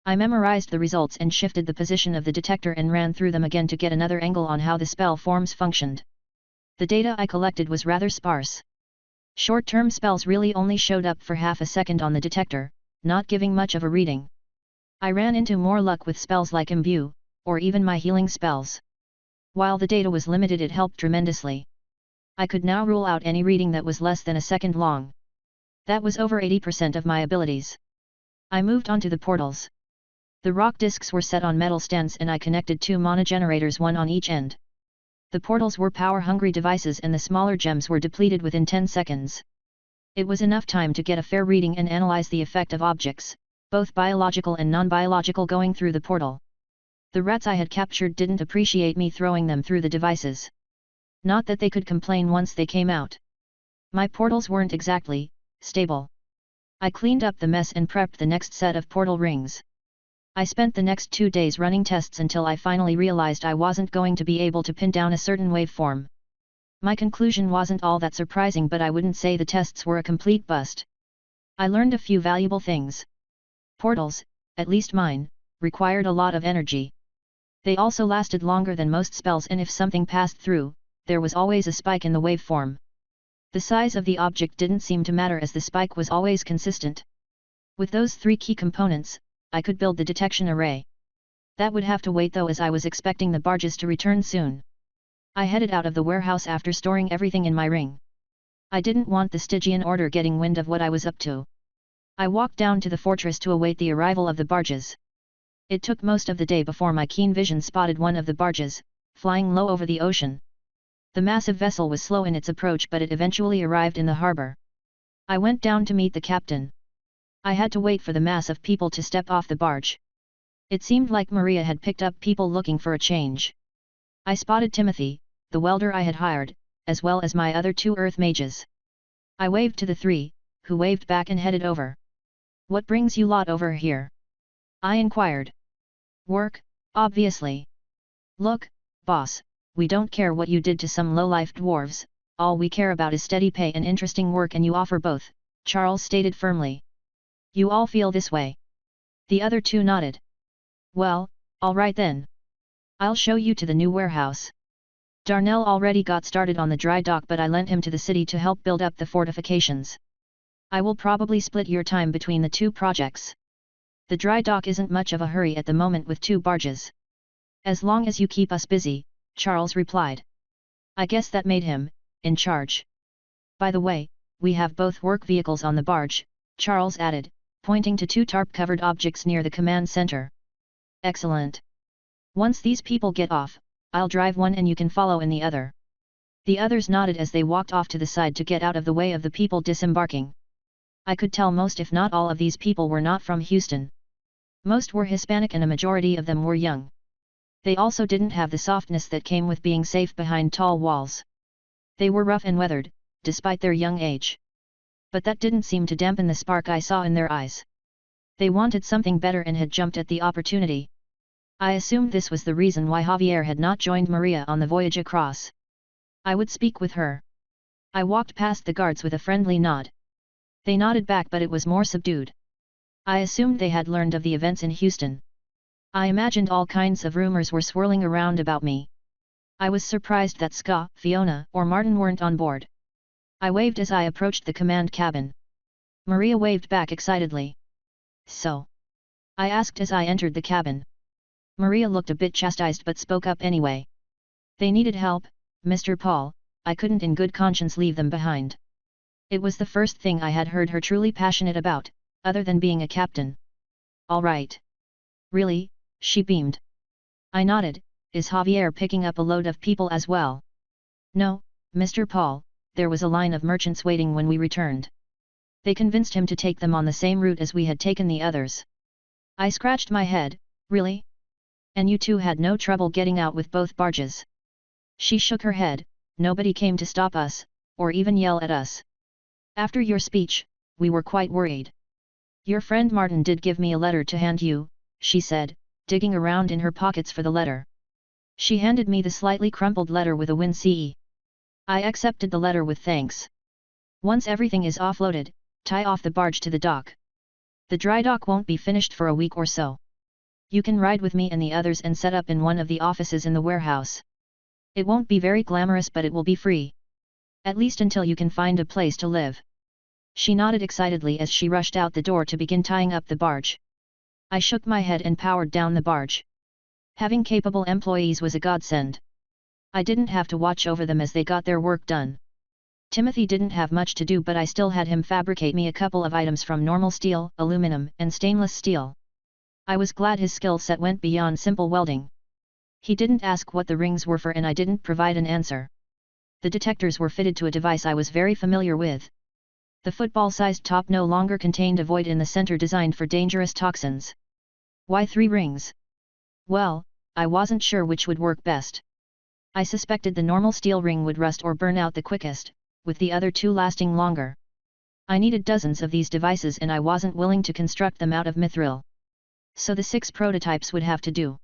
I memorized the results and shifted the position of the detector and ran through them again to get another angle on how the spell forms functioned. The data I collected was rather sparse. Short-term spells really only showed up for half a second on the detector, not giving much of a reading. I ran into more luck with spells like Imbue, or even my healing spells. While the data was limited, it helped tremendously. I could now rule out any reading that was less than a second long. That was over 80% of my abilities. I moved on to the portals. The rock discs were set on metal stands and I connected 2 mana generators, one on each end. The portals were power-hungry devices and the smaller gems were depleted within 10 seconds. It was enough time to get a fair reading and analyze the effect of objects, both biological and non-biological, going through the portal. The rats I had captured didn't appreciate me throwing them through the devices. Not that they could complain once they came out. My portals weren't exactly stable. I cleaned up the mess and prepped the next set of portal rings. I spent the next 2 days running tests until I finally realized I wasn't going to be able to pin down a certain waveform. My conclusion wasn't all that surprising, but I wouldn't say the tests were a complete bust. I learned a few valuable things. Portals, at least mine, required a lot of energy. They also lasted longer than most spells, and if something passed through, there was always a spike in the waveform. The size of the object didn't seem to matter as the spike was always consistent. With those 3 key components, I could build the detection array. That would have to wait though, as I was expecting the barges to return soon. I headed out of the warehouse after storing everything in my ring. I didn't want the Stygian order getting wind of what I was up to. I walked down to the fortress to await the arrival of the barges. It took most of the day before my keen vision spotted one of the barges, flying low over the ocean. The massive vessel was slow in its approach, but it eventually arrived in the harbor. I went down to meet the captain. I had to wait for the mass of people to step off the barge. It seemed like Maria had picked up people looking for a change. I spotted Timothy, the welder I had hired, as well as my other 2 earth mages. I waved to the 3, who waved back and headed over. "What brings you lot over here?" I inquired. "Work, obviously. Look, boss, we don't care what you did to some low-life dwarves, all we care about is steady pay and interesting work, and you offer both," Charles stated firmly. "You all feel this way?" The other 2 nodded. "Well, alright then. I'll show you to the new warehouse." Darnell already got started on the dry dock, but I lent him to the city to help build up the fortifications. "I will probably split your time between the 2 projects. The dry dock isn't much of a hurry at the moment with 2 barges. As long as you keep us busy," Charles replied. I guess that made him in charge. "By the way, we have both work vehicles on the barge," Charles added, pointing to 2 tarp-covered objects near the command center. "Excellent. Once these people get off, I'll drive one and you can follow in the other." The others nodded as they walked off to the side to get out of the way of the people disembarking. I could tell most, if not all, of these people were not from Houston. Most were Hispanic and a majority of them were young. They also didn't have the softness that came with being safe behind tall walls. They were rough and weathered, despite their young age. But that didn't seem to dampen the spark I saw in their eyes. They wanted something better and had jumped at the opportunity. I assumed this was the reason why Javier had not joined Maria on the voyage across. I would speak with her. I walked past the guards with a friendly nod. They nodded back, but it was more subdued. I assumed they had learned of the events in Houston. I imagined all kinds of rumors were swirling around about me. I was surprised that Ska, Fiona, or Martin weren't on board. I waved as I approached the command cabin. Maria waved back excitedly. "So?" I asked as I entered the cabin. Maria looked a bit chastised but spoke up anyway. "They needed help, Mr. Paul, I couldn't in good conscience leave them behind." It was the first thing I had heard her truly passionate about, other than being a captain. "All right. Really?" she beamed. I nodded. "Is Javier picking up a load of people as well?" "No, Mr. Paul, there was a line of merchants waiting when we returned. They convinced him to take them on the same route as we had taken the others." I scratched my head. "Really? And you 2 had no trouble getting out with both barges?" She shook her head. "Nobody came to stop us, or even yell at us. After your speech, we were quite worried. Your friend Martin did give me a letter to hand you," she said, digging around in her pockets for the letter. She handed me the slightly crumpled letter with a WinCE. I accepted the letter with thanks. "Once everything is offloaded, tie off the barge to the dock. The dry dock won't be finished for a week or so. You can ride with me and the others and set up in one of the offices in the warehouse. It won't be very glamorous, but it will be free. At least until you can find a place to live." She nodded excitedly as she rushed out the door to begin tying up the barge. I shook my head and powered down the barge. Having capable employees was a godsend. I didn't have to watch over them as they got their work done. Timothy didn't have much to do, but I still had him fabricate me a couple of items from normal steel, aluminum, and stainless steel. I was glad his skill set went beyond simple welding. He didn't ask what the rings were for and I didn't provide an answer. The detectors were fitted to a device I was very familiar with. The football-sized top no longer contained a void in the center designed for dangerous toxins. Why 3 rings? Well, I wasn't sure which would work best. I suspected the normal steel ring would rust or burn out the quickest, with the other 2 lasting longer. I needed dozens of these devices and I wasn't willing to construct them out of mithril. So the 6 prototypes would have to do.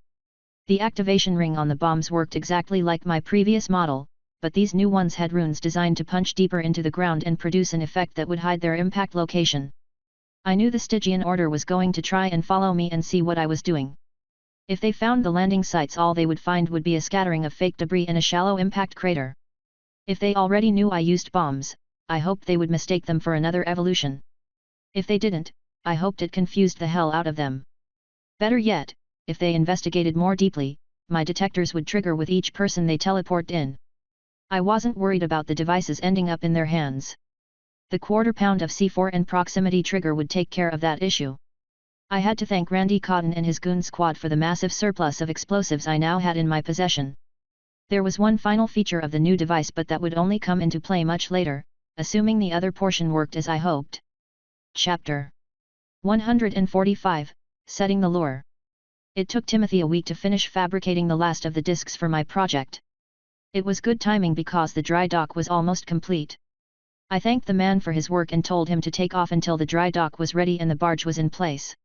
The activation ring on the bombs worked exactly like my previous model, but these new ones had runes designed to punch deeper into the ground and produce an effect that would hide their impact location. I knew the Stygian order was going to try and follow me and see what I was doing. If they found the landing sites, all they would find would be a scattering of fake debris and a shallow impact crater. If they already knew I used bombs, I hoped they would mistake them for another evolution. If they didn't, I hoped it confused the hell out of them. Better yet, if they investigated more deeply, my detectors would trigger with each person they teleport in. I wasn't worried about the devices ending up in their hands. The quarter-pound of C4 and proximity trigger would take care of that issue. I had to thank Randy Cotton and his goon squad for the massive surplus of explosives I now had in my possession. There was one final feature of the new device, but that would only come into play much later, assuming the other portion worked as I hoped. Chapter 145, Setting the Lure. It took Timothy a week to finish fabricating the last of the discs for my project. It was good timing because the dry dock was almost complete. I thanked the man for his work and told him to take off until the dry dock was ready and the barge was in place.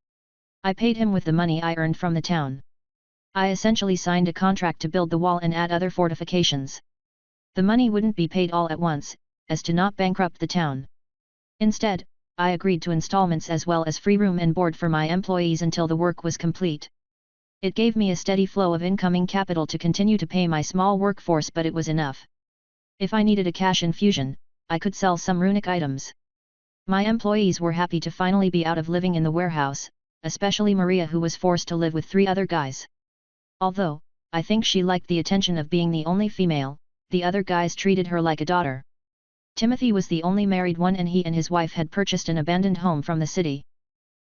I paid him with the money I earned from the town. I essentially signed a contract to build the wall and add other fortifications. The money wouldn't be paid all at once, as to not bankrupt the town. Instead, I agreed to installments as well as free room and board for my employees until the work was complete. It gave me a steady flow of incoming capital to continue to pay my small workforce, but it was enough. If I needed a cash infusion, I could sell some runic items. My employees were happy to finally be out of living in the warehouse, especially Maria, who was forced to live with 3 other guys. Although, I think she liked the attention of being the only female, the other guys treated her like a daughter. Timothy was the only married one, and he and his wife had purchased an abandoned home from the city.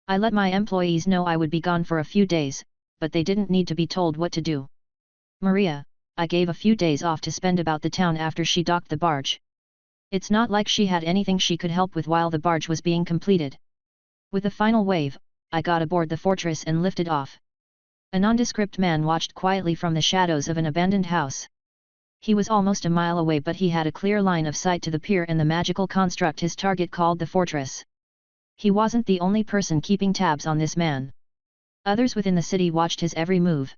I let my employees know I would be gone for a few days, but they didn't need to be told what to do. Maria, I gave a few days off to spend about the town after she docked the barge. It's not like she had anything she could help with while the barge was being completed. With the final wave, I got aboard the fortress and lifted off. A nondescript man watched quietly from the shadows of an abandoned house. He was almost a mile away, but he had a clear line of sight to the pier and the magical construct his target called the fortress. He wasn't the only person keeping tabs on this man. Others within the city watched his every move.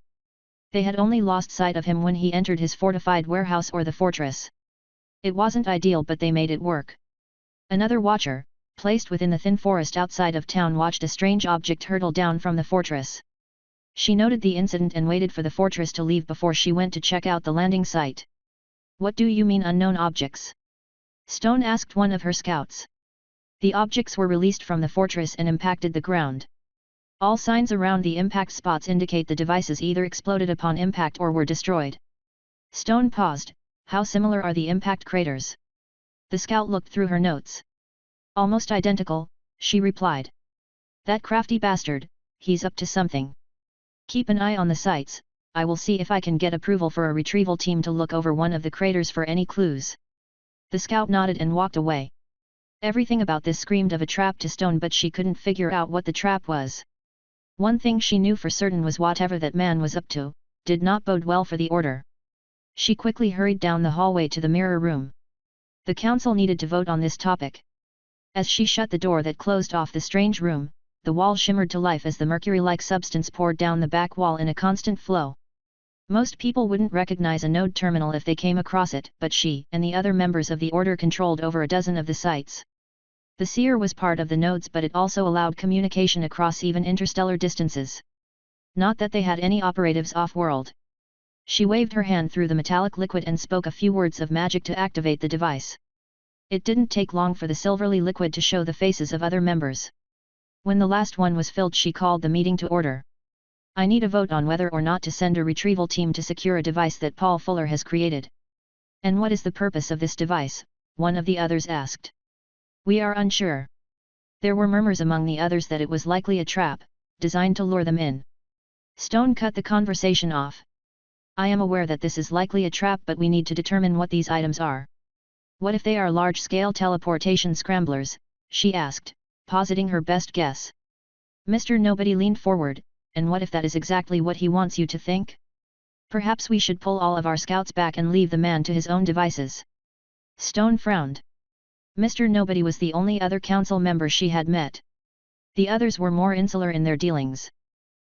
They had only lost sight of him when he entered his fortified warehouse or the fortress. It wasn't ideal, but they made it work. Another watcher, placed within the thin forest outside of town, watched a strange object hurtle down from the fortress. She noted the incident and waited for the fortress to leave before she went to check out the landing site. "What do you mean unknown objects?" Stone asked one of her scouts. The objects were released from the fortress and impacted the ground. All signs around the impact spots indicate the devices either exploded upon impact or were destroyed. Stone paused. "How similar are the impact craters?" The scout looked through her notes. "Almost identical," she replied. "That crafty bastard, he's up to something. Keep an eye on the sites. I will see if I can get approval for a retrieval team to look over one of the craters for any clues." The scout nodded and walked away. Everything about this screamed of a trap to Stone, but she couldn't figure out what the trap was. One thing she knew for certain was whatever that man was up to, did not bode well for the order. She quickly hurried down the hallway to the mirror room. The council needed to vote on this topic. As she shut the door that closed off the strange room, the wall shimmered to life as the mercury-like substance poured down the back wall in a constant flow. Most people wouldn't recognize a node terminal if they came across it, but she and the other members of the order controlled over a dozen of the sites. The seer was part of the nodes, but it also allowed communication across even interstellar distances. Not that they had any operatives off-world. She waved her hand through the metallic liquid and spoke a few words of magic to activate the device. It didn't take long for the silvery liquid to show the faces of other members. When the last one was filled, she called the meeting to order. "I need a vote on whether or not to send a retrieval team to secure a device that Paul Fuller has created." "And what is the purpose of this device?" one of the others asked. "We are unsure." There were murmurs among the others that it was likely a trap, designed to lure them in. Stone cut the conversation off. "I am aware that this is likely a trap, but we need to determine what these items are." "What if they are large-scale teleportation scramblers?" she asked, positing her best guess. Mr. Nobody leaned forward. "And what if that is exactly what he wants you to think? Perhaps we should pull all of our scouts back and leave the man to his own devices." Stone frowned. Mr. Nobody was the only other council member she had met. The others were more insular in their dealings.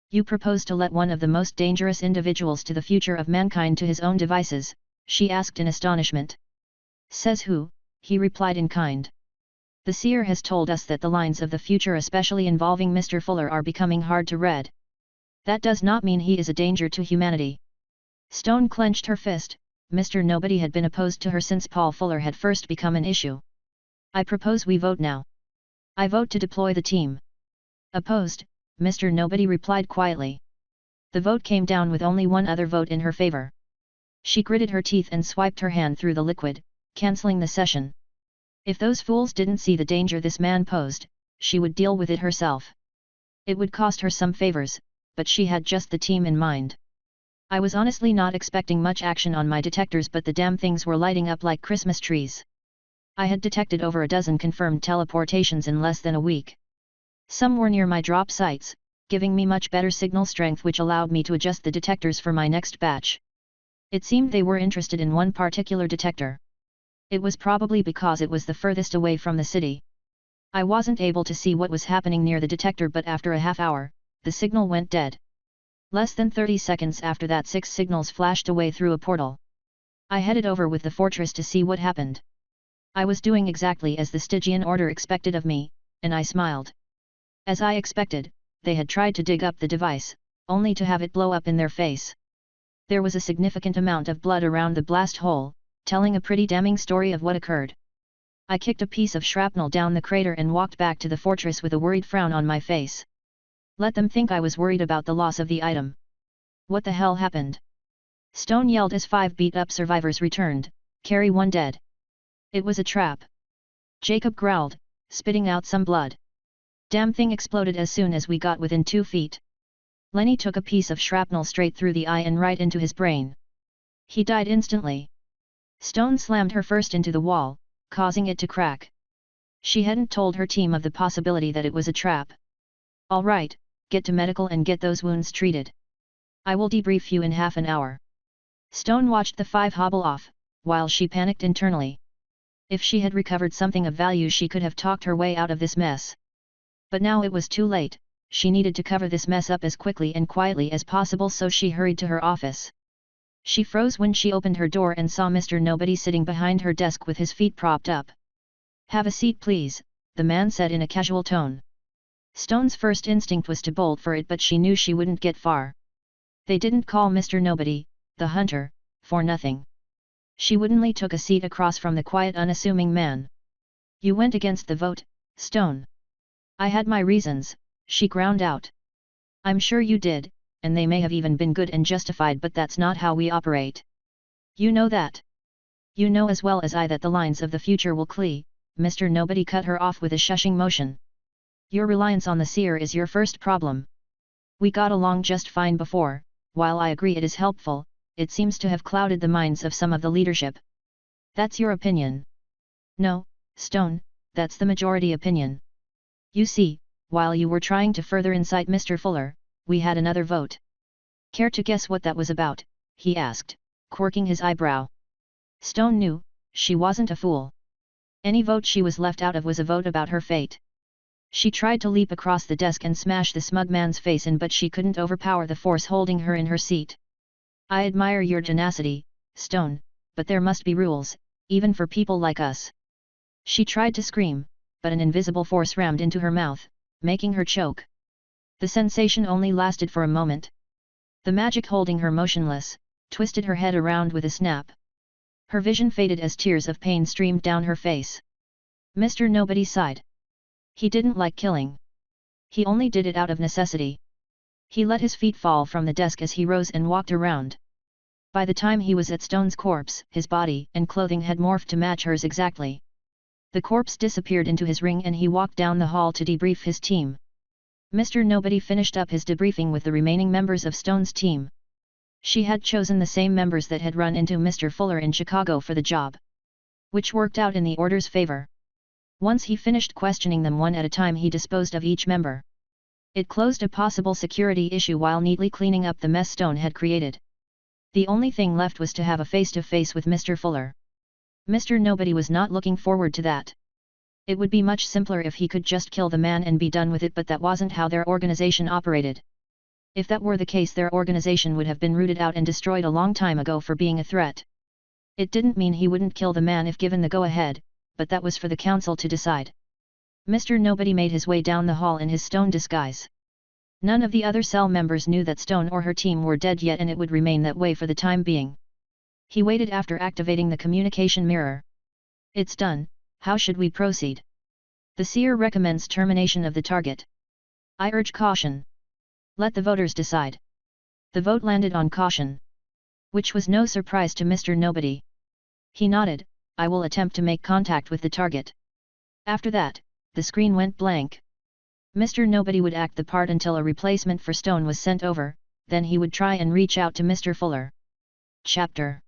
"You propose to let one of the most dangerous individuals to the future of mankind to his own devices?" she asked in astonishment. "Says who?" he replied in kind. "The seer has told us that the lines of the future, especially involving Mr. Fuller, are becoming hard to read. That does not mean he is a danger to humanity." Stone clenched her fist. Mr. Nobody had been opposed to her since Paul Fuller had first become an issue. "I propose we vote now." "I vote to deploy the team." "Opposed," Mr. Nobody replied quietly. The vote came down with only one other vote in her favor. She gritted her teeth and swiped her hand through the liquid, cancelling the session. If those fools didn't see the danger this man posed, she would deal with it herself. It would cost her some favors, but she had just the team in mind. I was honestly not expecting much action on my detectors, but the damn things were lighting up like Christmas trees. I had detected over a dozen confirmed teleportations in less than a week. Some were near my drop sites, giving me much better signal strength, which allowed me to adjust the detectors for my next batch. It seemed they were interested in one particular detector. It was probably because it was the furthest away from the city. I wasn't able to see what was happening near the detector, but after a half hour, the signal went dead. Less than 30 seconds after that, 6 signals flashed away through a portal. I headed over with the fortress to see what happened. I was doing exactly as the Stygian order expected of me, and I smiled. As I expected, they had tried to dig up the device, only to have it blow up in their face. There was a significant amount of blood around the blast hole, telling a pretty damning story of what occurred. I kicked a piece of shrapnel down the crater and walked back to the fortress with a worried frown on my face. Let them think I was worried about the loss of the item. What the hell happened? Stone yelled as 5 beat-up survivors returned, carry 1 dead. It was a trap. Jacob growled, spitting out some blood. Damn thing exploded as soon as we got within 2 feet. Lenny took a piece of shrapnel straight through the eye and right into his brain. He died instantly. Stone slammed her first into the wall, causing it to crack. She hadn't told her team of the possibility that it was a trap. All right, get to medical and get those wounds treated. I will debrief you in half an hour. Stone watched the 5 hobble off, while she panicked internally. If she had recovered something of value, she could have talked her way out of this mess. But now it was too late. She needed to cover this mess up as quickly and quietly as possible, so she hurried to her office. She froze when she opened her door and saw Mr. Nobody sitting behind her desk with his feet propped up. "Have a seat please," the man said in a casual tone. Stone's first instinct was to bolt for it, but she knew she wouldn't get far. They didn't call Mr. Nobody, the hunter, for nothing. She woodenly took a seat across from the quiet, unassuming man. "You went against the vote, Stone." "I had my reasons," she ground out. "I'm sure you did, and they may have even been good and justified, but that's not how we operate. You know that. You know as well as I that the lines of the future will clear." Mr. Nobody cut her off with a shushing motion. "Your reliance on the seer is your first problem. We got along just fine before. While I agree it is helpful, it seems to have clouded the minds of some of the leadership." "That's your opinion." "No, Stone, that's the majority opinion. You see, while you were trying to further incite Mr. Fuller, we had another vote." "Care to guess what that was about?" he asked, quirking his eyebrow. Stone knew, she wasn't a fool. Any vote she was left out of was a vote about her fate. She tried to leap across the desk and smash the smug man's face in, but she couldn't overpower the force holding her in her seat. "I admire your tenacity, Stone, but there must be rules, even for people like us." She tried to scream, but an invisible force rammed into her mouth, making her choke. The sensation only lasted for a moment. The magic holding her motionless, twisted her head around with a snap. Her vision faded as tears of pain streamed down her face. Mr. Nobody sighed. He didn't like killing. He only did it out of necessity. He let his feet fall from the desk as he rose and walked around. By the time he was at Stone's corpse, his body and clothing had morphed to match hers exactly. The corpse disappeared into his ring and he walked down the hall to debrief his team. Mr. Nobody finished up his debriefing with the remaining members of Stone's team. She had chosen the same members that had run into Mr. Fuller in Chicago for the job, which worked out in the order's favor. Once he finished questioning them one at a time, he disposed of each member. It closed a possible security issue while neatly cleaning up the mess Stone had created. The only thing left was to have a face-to-face with Mr. Fuller. Mr. Nobody was not looking forward to that. It would be much simpler if he could just kill the man and be done with it, but that wasn't how their organization operated. If that were the case, their organization would have been rooted out and destroyed a long time ago for being a threat. It didn't mean he wouldn't kill the man if given the go-ahead, but that was for the council to decide. Mr. Nobody made his way down the hall in his stone disguise. None of the other cell members knew that Stone or her team were dead yet, and it would remain that way for the time being. He waited after activating the communication mirror. "It's done, how should we proceed?" "The seer recommends termination of the target. I urge caution. Let the voters decide." The vote landed on caution. which was no surprise to Mr. Nobody. He nodded. I will attempt to make contact with the target. After that, the screen went blank. Mr. Nobody would act the part until a replacement for Stone was sent over, then he would try and reach out to Mr. Fuller. Chapter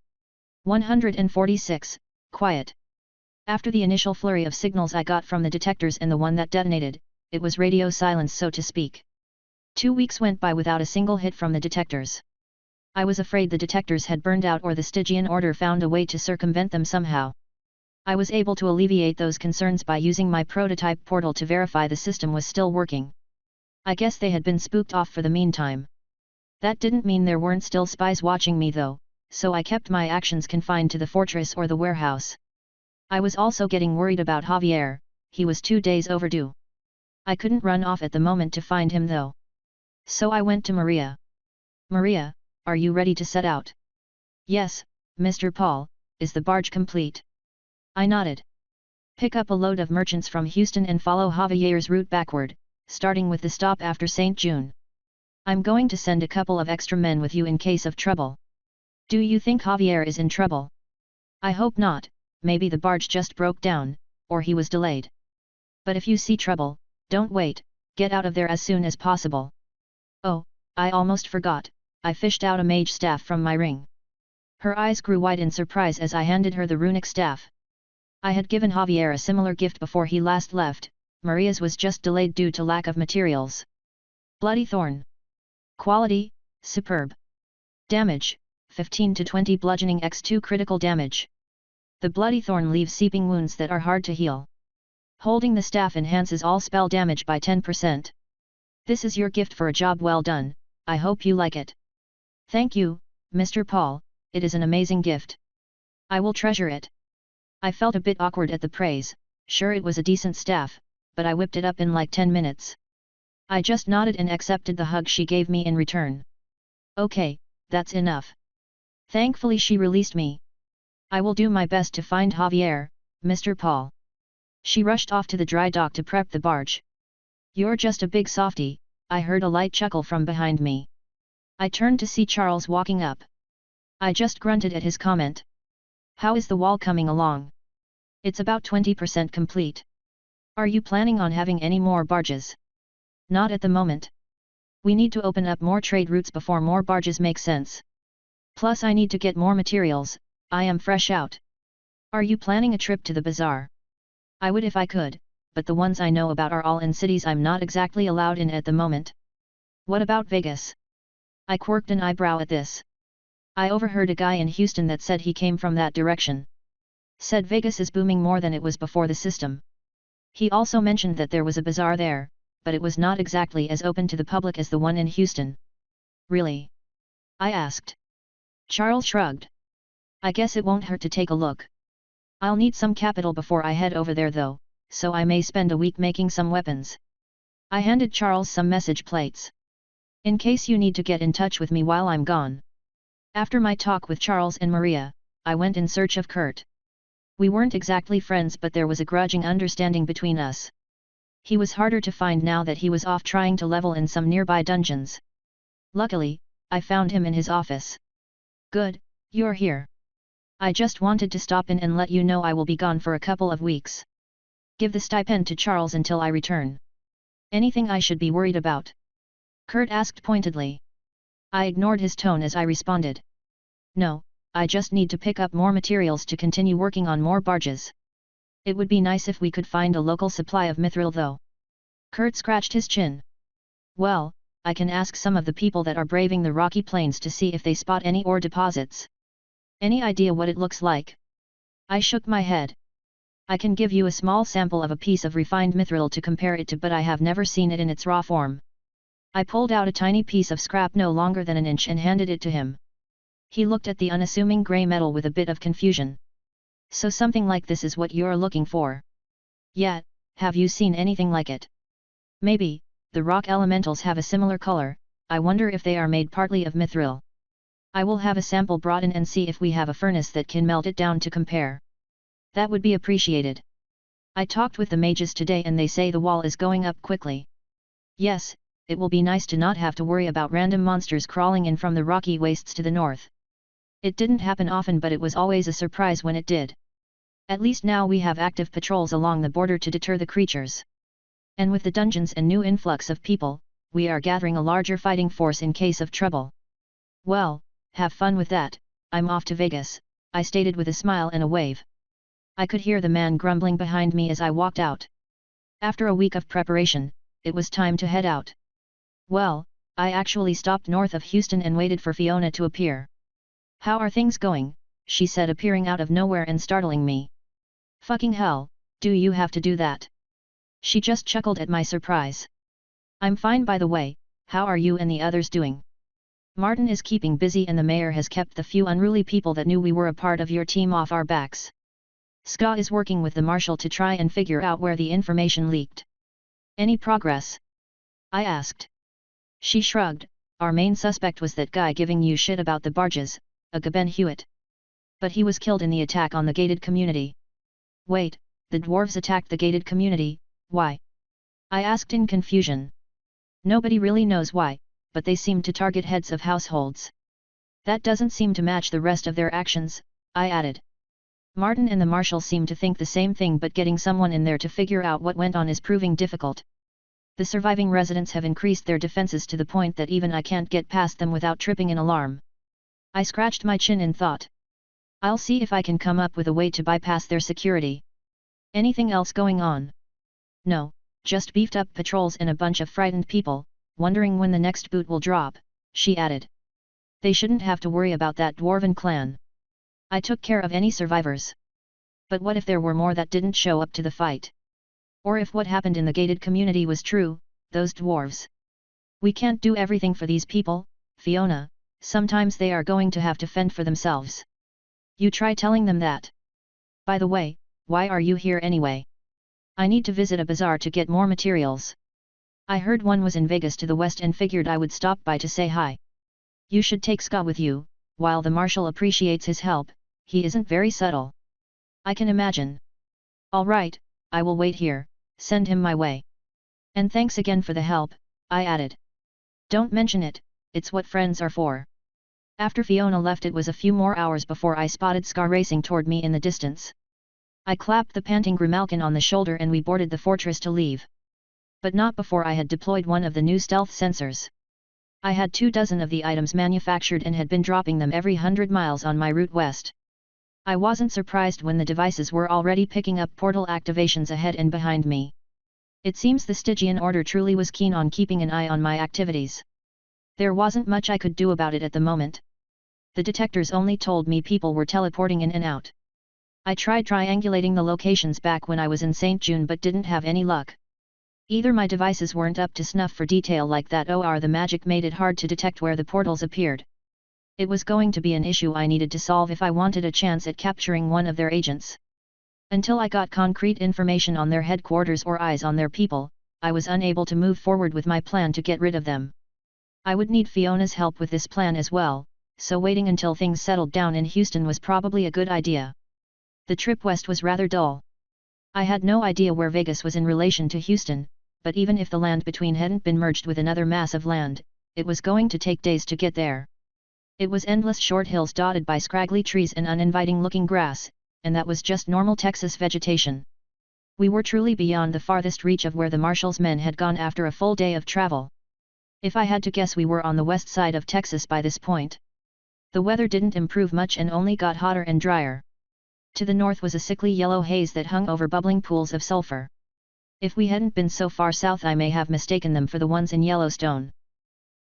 146, Quiet. After the initial flurry of signals I got from the detectors and the one that detonated, it was radio silence so to speak. 2 weeks went by without a single hit from the detectors. I was afraid the detectors had burned out or the Stygian order found a way to circumvent them somehow. I was able to alleviate those concerns by using my prototype portal to verify the system was still working. I guess they had been spooked off for the meantime. That didn't mean there weren't still spies watching me though, so I kept my actions confined to the fortress or the warehouse. I was also getting worried about Javier. He was 2 days overdue. I couldn't run off at the moment to find him though. So I went to Maria. Maria, are you ready to set out? Yes, Mr. Paul, is the barge complete? I nodded. Pick up a load of merchants from Houston and follow Javier's route backward, starting with the stop after St. June. I'm going to send a couple of extra men with you in case of trouble. Do you think Javier is in trouble? I hope not, maybe the barge just broke down, or he was delayed. But if you see trouble, don't wait, get out of there as soon as possible. Oh, I almost forgot, I fished out a mage staff from my ring. Her eyes grew wide in surprise as I handed her the runic staff. I had given Javier a similar gift before he last left, Maria's was just delayed due to lack of materials. Bloody Thorn. Quality, superb. Damage, 15 to 20 bludgeoning x2 critical damage. The Bloody Thorn leaves seeping wounds that are hard to heal. Holding the staff enhances all spell damage by 10%. This is your gift for a job well done, I hope you like it. Thank you, Mr. Paul, it is an amazing gift. I will treasure it. I felt a bit awkward at the praise, sure it was a decent staff, but I whipped it up in like 10 minutes. I just nodded and accepted the hug she gave me in return. Okay, that's enough. Thankfully she released me. I will do my best to find Javier, Mr. Paul. She rushed off to the dry dock to prep the barge. You're just a big softy, I heard a light chuckle from behind me. I turned to see Charles walking up. I just grunted at his comment. How is the wall coming along? It's about 20% complete. Are you planning on having any more barges? Not at the moment. We need to open up more trade routes before more barges make sense. Plus I need to get more materials, I am fresh out. Are you planning a trip to the bazaar? I would if I could, but the ones I know about are all in cities I'm not exactly allowed in at the moment. What about Vegas? I quirked an eyebrow at this. I overheard a guy in Houston that said he came from that direction. Said Vegas is booming more than it was before the system. He also mentioned that there was a bazaar there, but it was not exactly as open to the public as the one in Houston. Really? I asked. Charles shrugged. I guess it won't hurt to take a look. I'll need some capital before I head over there though, so I may spend a week making some weapons. I handed Charles some message plates. In case you need to get in touch with me while I'm gone. After my talk with Charles and Maria, I went in search of Kurt. We weren't exactly friends but there was a grudging understanding between us. He was harder to find now that he was off trying to level in some nearby dungeons. Luckily, I found him in his office. Good, you're here. I just wanted to stop in and let you know I will be gone for a couple of weeks. Give the stipend to Charles until I return. Anything I should be worried about? Kurt asked pointedly. I ignored his tone as I responded. No, I just need to pick up more materials to continue working on more barges. It would be nice if we could find a local supply of mithril though. Kurt scratched his chin. Well, I can ask some of the people that are braving the rocky plains to see if they spot any ore deposits. Any idea what it looks like? I shook my head. I can give you a small sample of a piece of refined mithril to compare it to but I have never seen it in its raw form. I pulled out a tiny piece of scrap no longer than an inch and handed it to him. He looked at the unassuming grey metal with a bit of confusion. So something like this is what you're looking for? Yeah, have you seen anything like it? Maybe, the rock elementals have a similar color, I wonder if they are made partly of mithril. I will have a sample brought in and see if we have a furnace that can melt it down to compare. That would be appreciated. I talked with the mages today and they say the wall is going up quickly. Yes, it will be nice to not have to worry about random monsters crawling in from the rocky wastes to the north. It didn't happen often, but it was always a surprise when it did. At least now we have active patrols along the border to deter the creatures. And with the dungeons and new influx of people, we are gathering a larger fighting force in case of trouble. Well, have fun with that. I'm off to Vegas, I stated with a smile and a wave. I could hear the man grumbling behind me as I walked out. After a week of preparation, it was time to head out. Well, I actually stopped north of Houston and waited for Fiona to appear. "How are things going?" she said, appearing out of nowhere and startling me. "Fucking hell, do you have to do that?" She just chuckled at my surprise. "I'm fine, by the way. How are you and the others doing?" "Martin is keeping busy and the mayor has kept the few unruly people that knew we were a part of your team off our backs. Ska is working with the marshal to try and figure out where the information leaked." "Any progress?" I asked. She shrugged. "Our main suspect was that guy giving you shit about the barges, a Gaben Hewitt. But he was killed in the attack on the gated community." "Wait, the dwarves attacked the gated community, why?" I asked in confusion. "Nobody really knows why, but they seem to target heads of households." "That doesn't seem to match the rest of their actions," I added. "Martin and the marshal seem to think the same thing, but getting someone in there to figure out what went on is proving difficult. The surviving residents have increased their defenses to the point that even I can't get past them without tripping an alarm." I scratched my chin in thought. "I'll see if I can come up with a way to bypass their security." "Anything else going on?" "No, just beefed up patrols and a bunch of frightened people, wondering when the next boot will drop," she added. "They shouldn't have to worry about that dwarven clan. I took care of any survivors. But what if there were more that didn't show up to the fight? Or if what happened in the gated community was true, those dwarves? We can't do everything for these people, Fiona, sometimes they are going to have to fend for themselves. You try telling them that. By the way, why are you here anyway?" "I need to visit a bazaar to get more materials. I heard one was in Vegas to the west and figured I would stop by to say hi." "You should take Ska with you. While the marshal appreciates his help, he isn't very subtle." "I can imagine." "All right, I will wait here, send him my way." "And thanks again for the help," I added. "Don't mention it, it's what friends are for." After Fiona left, it was a few more hours before I spotted Ska racing toward me in the distance. I clapped the panting Grimalkin on the shoulder and we boarded the fortress to leave. But not before I had deployed one of the new stealth sensors. I had 24 of the items manufactured and had been dropping them every 100 miles on my route west. I wasn't surprised when the devices were already picking up portal activations ahead and behind me. It seems the Stygian Order truly was keen on keeping an eye on my activities. There wasn't much I could do about it at the moment. The detectors only told me people were teleporting in and out. I tried triangulating the locations back when I was in St. June but didn't have any luck. Either my devices weren't up to snuff for detail like that, or the magic made it hard to detect where the portals appeared. It was going to be an issue I needed to solve if I wanted a chance at capturing one of their agents. Until I got concrete information on their headquarters or eyes on their people, I was unable to move forward with my plan to get rid of them. I would need Fiona's help with this plan as well, so waiting until things settled down in Houston was probably a good idea. The trip west was rather dull. I had no idea where Vegas was in relation to Houston, but even if the land between hadn't been merged with another mass of land, it was going to take days to get there. It was endless short hills dotted by scraggly trees and uninviting-looking grass, and that was just normal Texas vegetation. We were truly beyond the farthest reach of where the marshal's men had gone after a full day of travel. If I had to guess, we were on the west side of Texas by this point. The weather didn't improve much and only got hotter and drier. To the north was a sickly yellow haze that hung over bubbling pools of sulfur. If we hadn't been so far south, I may have mistaken them for the ones in Yellowstone.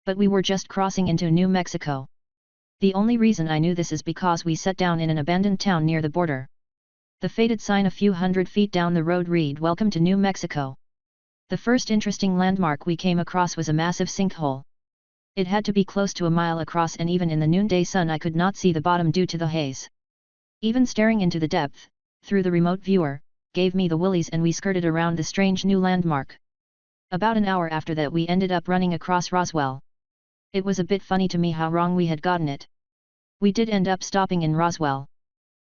But we were just crossing into New Mexico. The only reason I knew this is because we set down in an abandoned town near the border. The faded sign a few hundred feet down the road read, "Welcome to New Mexico." The first interesting landmark we came across was a massive sinkhole. It had to be close to a mile across, and even in the noonday sun I could not see the bottom due to the haze. Even staring into the depth, through the remote viewer, gave me the willies, and we skirted around the strange new landmark. About an hour after that we ended up running across Roswell. It was a bit funny to me how wrong we had gotten it. We did end up stopping in Roswell.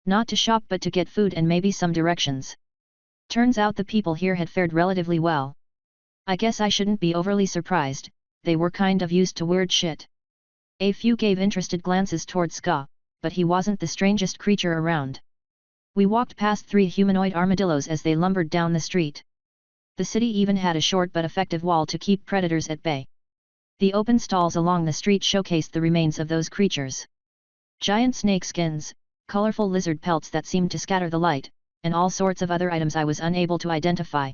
Not to shop but to get food and maybe some directions. Turns out the people here had fared relatively well. I guess I shouldn't be overly surprised, they were kind of used to weird shit. A few gave interested glances towards Ska, but he wasn't the strangest creature around. We walked past 3 humanoid armadillos as they lumbered down the street. The city even had a short but effective wall to keep predators at bay. The open stalls along the street showcased the remains of those creatures. Giant snake skins, colorful lizard pelts that seemed to scatter the light, and all sorts of other items I was unable to identify.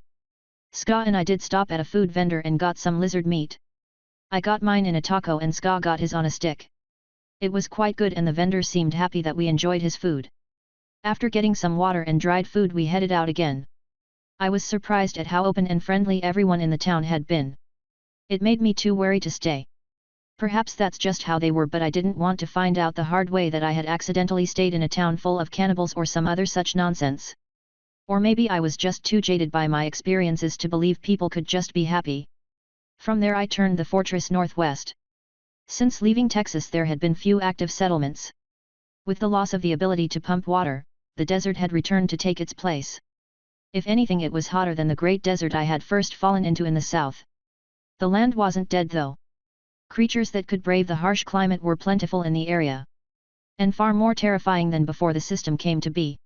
Ska and I did stop at a food vendor and got some lizard meat. I got mine in a taco and Ska got his on a stick. It was quite good and the vendor seemed happy that we enjoyed his food. After getting some water and dried food we headed out again. I was surprised at how open and friendly everyone in the town had been. It made me too wary to stay. Perhaps that's just how they were, but I didn't want to find out the hard way that I had accidentally stayed in a town full of cannibals or some other such nonsense. Or maybe I was just too jaded by my experiences to believe people could just be happy. From there I turned the fortress northwest. Since leaving Texas there had been few active settlements. With the loss of the ability to pump water, the desert had returned to take its place. If anything, it was hotter than the great desert I had first fallen into in the south. The land wasn't dead though. Creatures that could brave the harsh climate were plentiful in the area. And far more terrifying than before the system came to be.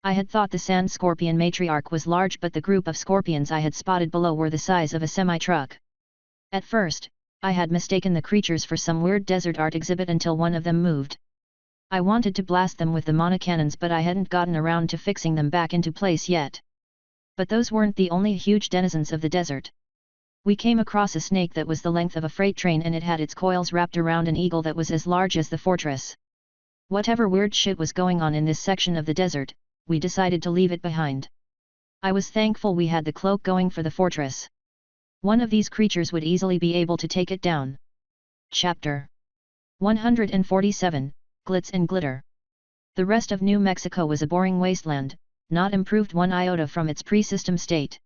I had thought the sand scorpion matriarch was large, but the group of scorpions I had spotted below were the size of a semi-truck. At first, I had mistaken the creatures for some weird desert art exhibit until one of them moved. I wanted to blast them with the monocannons, but I hadn't gotten around to fixing them back into place yet. But those weren't the only huge denizens of the desert. We came across a snake that was the length of a freight train and it had its coils wrapped around an eagle that was as large as the fortress. Whatever weird shit was going on in this section of the desert, we decided to leave it behind. I was thankful we had the cloak going for the fortress. One of these creatures would easily be able to take it down. Chapter 147, Glitz and Glitter. The rest of New Mexico was a boring wasteland, not improved one iota from its pre-system state.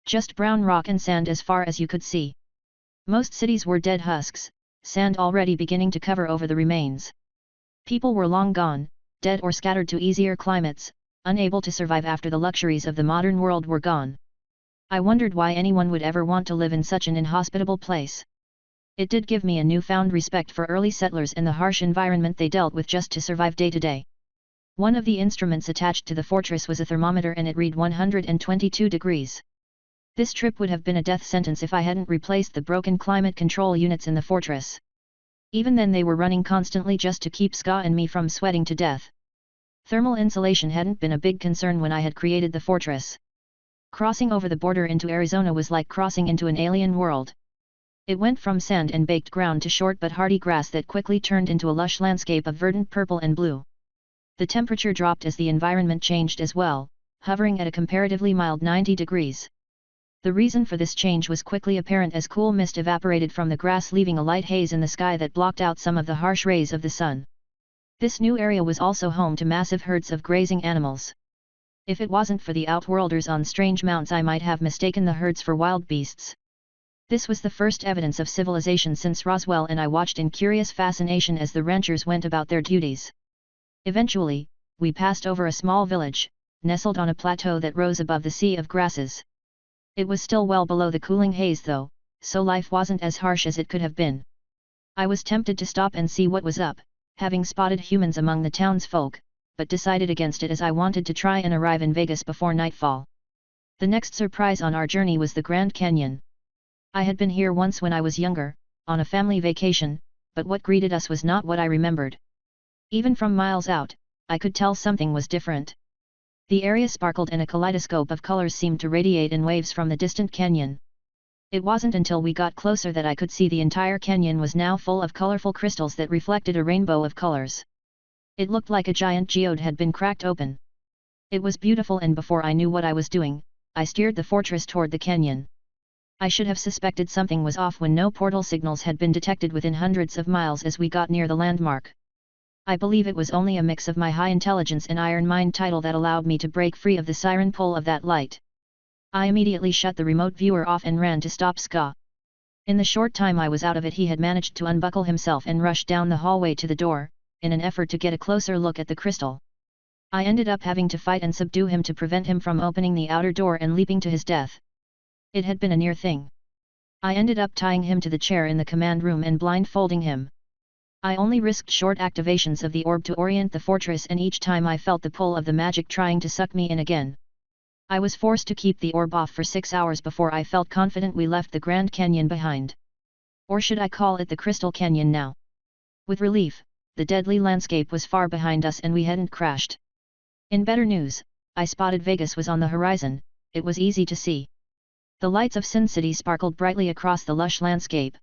Just brown rock and sand as far as you could see. Most cities were dead husks, sand already beginning to cover over the remains. People were long gone, dead or scattered to easier climates, unable to survive after the luxuries of the modern world were gone. I wondered why anyone would ever want to live in such an inhospitable place. It did give me a newfound respect for early settlers and the harsh environment they dealt with just to survive day to day. One of the instruments attached to the fortress was a thermometer and it read 122 degrees. This trip would have been a death sentence if I hadn't replaced the broken climate control units in the fortress. Even then they were running constantly just to keep Ska and me from sweating to death. Thermal insulation hadn't been a big concern when I had created the fortress. Crossing over the border into Arizona was like crossing into an alien world. It went from sand and baked ground to short but hardy grass that quickly turned into a lush landscape of verdant purple and blue. The temperature dropped as the environment changed as well, hovering at a comparatively mild 90 degrees. The reason for this change was quickly apparent as cool mist evaporated from the grass, leaving a light haze in the sky that blocked out some of the harsh rays of the sun. This new area was also home to massive herds of grazing animals. If it wasn't for the outworlders on strange mounts, I might have mistaken the herds for wild beasts. This was the first evidence of civilization since Roswell, and I watched in curious fascination as the ranchers went about their duties. Eventually, we passed over a small village, nestled on a plateau that rose above the sea of grasses. It was still well below the cooling haze though, so life wasn't as harsh as it could have been. I was tempted to stop and see what was up, having spotted humans among the townsfolk, but decided against it as I wanted to try and arrive in Vegas before nightfall. The next surprise on our journey was the Grand Canyon. I had been here once when I was younger, on a family vacation, but what greeted us was not what I remembered. Even from miles out, I could tell something was different. The area sparkled and a kaleidoscope of colors seemed to radiate in waves from the distant canyon. It wasn't until we got closer that I could see the entire canyon was now full of colorful crystals that reflected a rainbow of colors. It looked like a giant geode had been cracked open. It was beautiful, and before I knew what I was doing, I steered the fortress toward the canyon. I should have suspected something was off when no portal signals had been detected within hundreds of miles as we got near the landmark. I believe it was only a mix of my high intelligence and iron mind title that allowed me to break free of the siren pull of that light. I immediately shut the remote viewer off and ran to stop Ska. In the short time I was out of it, he had managed to unbuckle himself and rush down the hallway to the door, in an effort to get a closer look at the crystal. I ended up having to fight and subdue him to prevent him from opening the outer door and leaping to his death. It had been a near thing. I ended up tying him to the chair in the command room and blindfolding him. I only risked short activations of the orb to orient the fortress, and each time I felt the pull of the magic trying to suck me in again. I was forced to keep the orb off for 6 hours before I felt confident we left the Grand Canyon behind. Or should I call it the Crystal Canyon now? With relief, the deadly landscape was far behind us and we hadn't crashed. In better news, I spotted Vegas was on the horizon. It was easy to see. The lights of Sin City sparkled brightly across the lush landscape.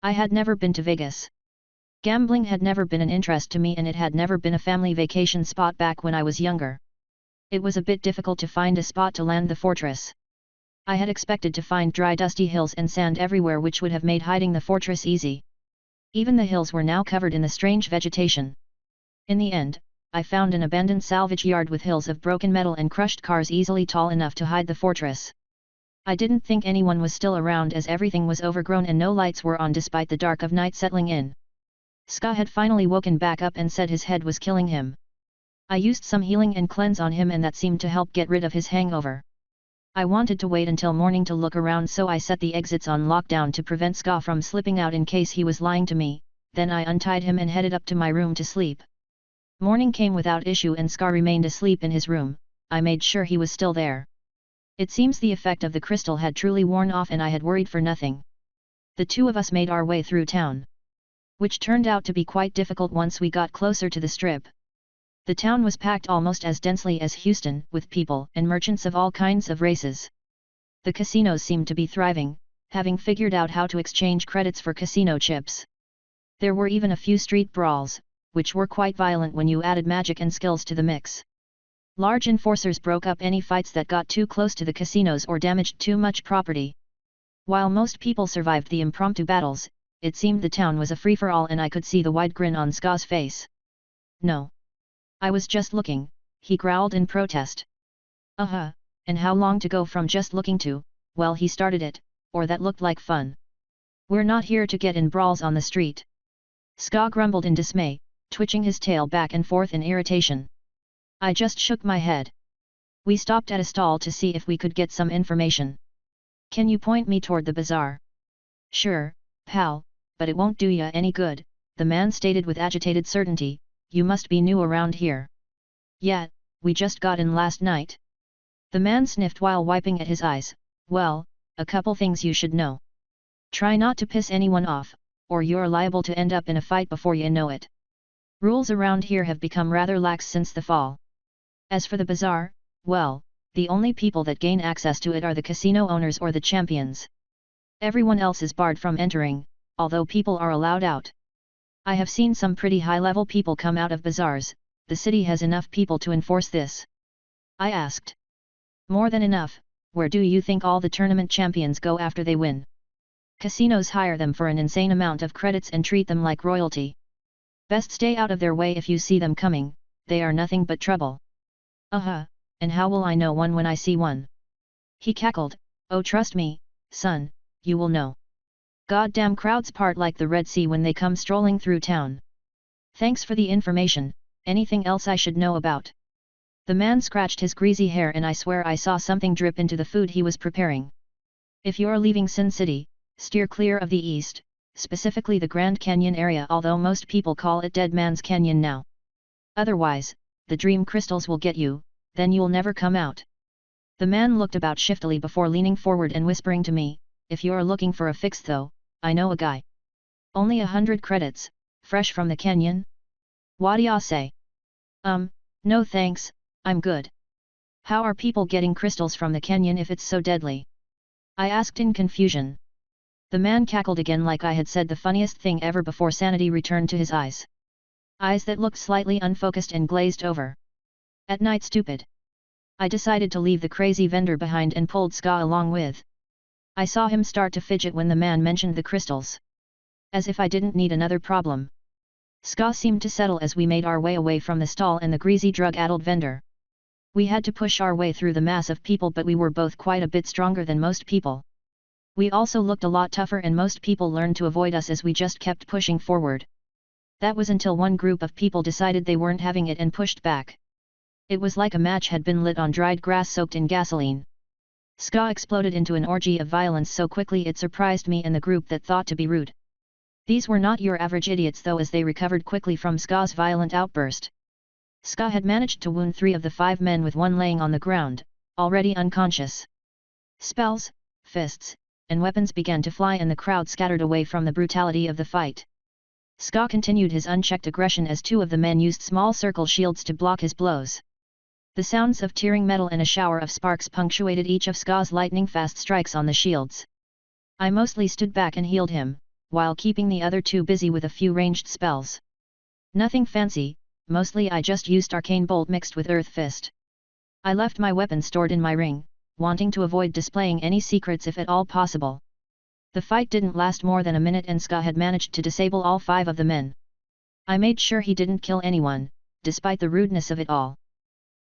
I had never been to Vegas. Gambling had never been an interest to me, and it had never been a family vacation spot back when I was younger. It was a bit difficult to find a spot to land the fortress. I had expected to find dry dusty hills and sand everywhere, which would have made hiding the fortress easy. Even the hills were now covered in the strange vegetation. In the end, I found an abandoned salvage yard with hills of broken metal and crushed cars easily tall enough to hide the fortress. I didn't think anyone was still around, as everything was overgrown and no lights were on despite the dark of night settling in. Ska had finally woken back up and said his head was killing him. I used some healing and cleanse on him, and that seemed to help get rid of his hangover. I wanted to wait until morning to look around, so I set the exits on lockdown to prevent Ska from slipping out in case he was lying to me. Then I untied him and headed up to my room to sleep. Morning came without issue and Ska remained asleep in his room. I made sure he was still there. It seems the effect of the crystal had truly worn off and I had worried for nothing. The two of us made our way through town, which turned out to be quite difficult once we got closer to the strip. The town was packed almost as densely as Houston, with people and merchants of all kinds of races. The casinos seemed to be thriving, having figured out how to exchange credits for casino chips. There were even a few street brawls, which were quite violent when you added magic and skills to the mix. Large enforcers broke up any fights that got too close to the casinos or damaged too much property. While most people survived the impromptu battles, it seemed the town was a free-for-all, and I could see the wide grin on Ska's face. "No. I was just looking," he growled in protest. And how long to go from just looking to, well, he started it, or that looked like fun. We're not here to get in brawls on the street." Ska grumbled in dismay, twitching his tail back and forth in irritation. I just shook my head. We stopped at a stall to see if we could get some information. "Can you point me toward the bazaar?" "Sure, pal, but it won't do ya any good," the man stated with agitated certainty. "You must be new around here." "Yeah, we just got in last night." The man sniffed while wiping at his eyes. "Well, a couple things you should know. Try not to piss anyone off, or you're liable to end up in a fight before you know it. Rules around here have become rather lax since the fall. As for the bazaar, well, the only people that gain access to it are the casino owners or the champions. Everyone else is barred from entering, although people are allowed out. I have seen some pretty high-level people come out of bazaars. The city has enough people to enforce this?" I asked. "More than enough. Where do you think all the tournament champions go after they win? Casinos hire them for an insane amount of credits and treat them like royalty. Best stay out of their way if you see them coming. They are nothing but trouble." And how will I know one when I see one?" He cackled. "Oh, trust me, son, you will know. Goddamn crowds part like the Red Sea when they come strolling through town." "Thanks for the information. Anything else I should know about?" The man scratched his greasy hair, and I swear I saw something drip into the food he was preparing. "If you're leaving Sin City, steer clear of the east, specifically the Grand Canyon area, although most people call it Dead Man's Canyon now. Otherwise, the dream crystals will get you, then you'll never come out." The man looked about shiftily before leaning forward and whispering to me, "If you're looking for a fix though, I know a guy. Only 100 credits, fresh from the canyon? What'd say?" No thanks, I'm good." "How are people getting crystals from the canyon if it's so deadly?" I asked in confusion. The man cackled again like I had said the funniest thing ever before sanity returned to his eyes. Eyes that looked slightly unfocused and glazed over. "At night, stupid." I decided to leave the crazy vendor behind and pulled Ska along with. I saw him start to fidget when the man mentioned the crystals. As if I didn't need another problem. Ska seemed to settle as we made our way away from the stall and the greasy drug-addled vendor. We had to push our way through the mass of people, but we were both quite a bit stronger than most people. We also looked a lot tougher, and most people learned to avoid us as we just kept pushing forward. That was until one group of people decided they weren't having it and pushed back. It was like a match had been lit on dried grass soaked in gasoline. Ska exploded into an orgy of violence so quickly it surprised me and the group that thought to be rude. These were not your average idiots though, as they recovered quickly from Ska's violent outburst. Ska had managed to wound 3 of the 5 men, with one laying on the ground, already unconscious. Spells, fists, and weapons began to fly and the crowd scattered away from the brutality of the fight. Ska continued his unchecked aggression as 2 of the men used small circle shields to block his blows. The sounds of tearing metal and a shower of sparks punctuated each of Ska's lightning-fast strikes on the shields. I mostly stood back and healed him, while keeping the other 2 busy with a few ranged spells. Nothing fancy, mostly I just used Arcane Bolt mixed with Earth Fist. I left my weapon stored in my ring, wanting to avoid displaying any secrets if at all possible. The fight didn't last more than a minute and Ska had managed to disable all 5 of the men. I made sure he didn't kill anyone, despite the rudeness of it all.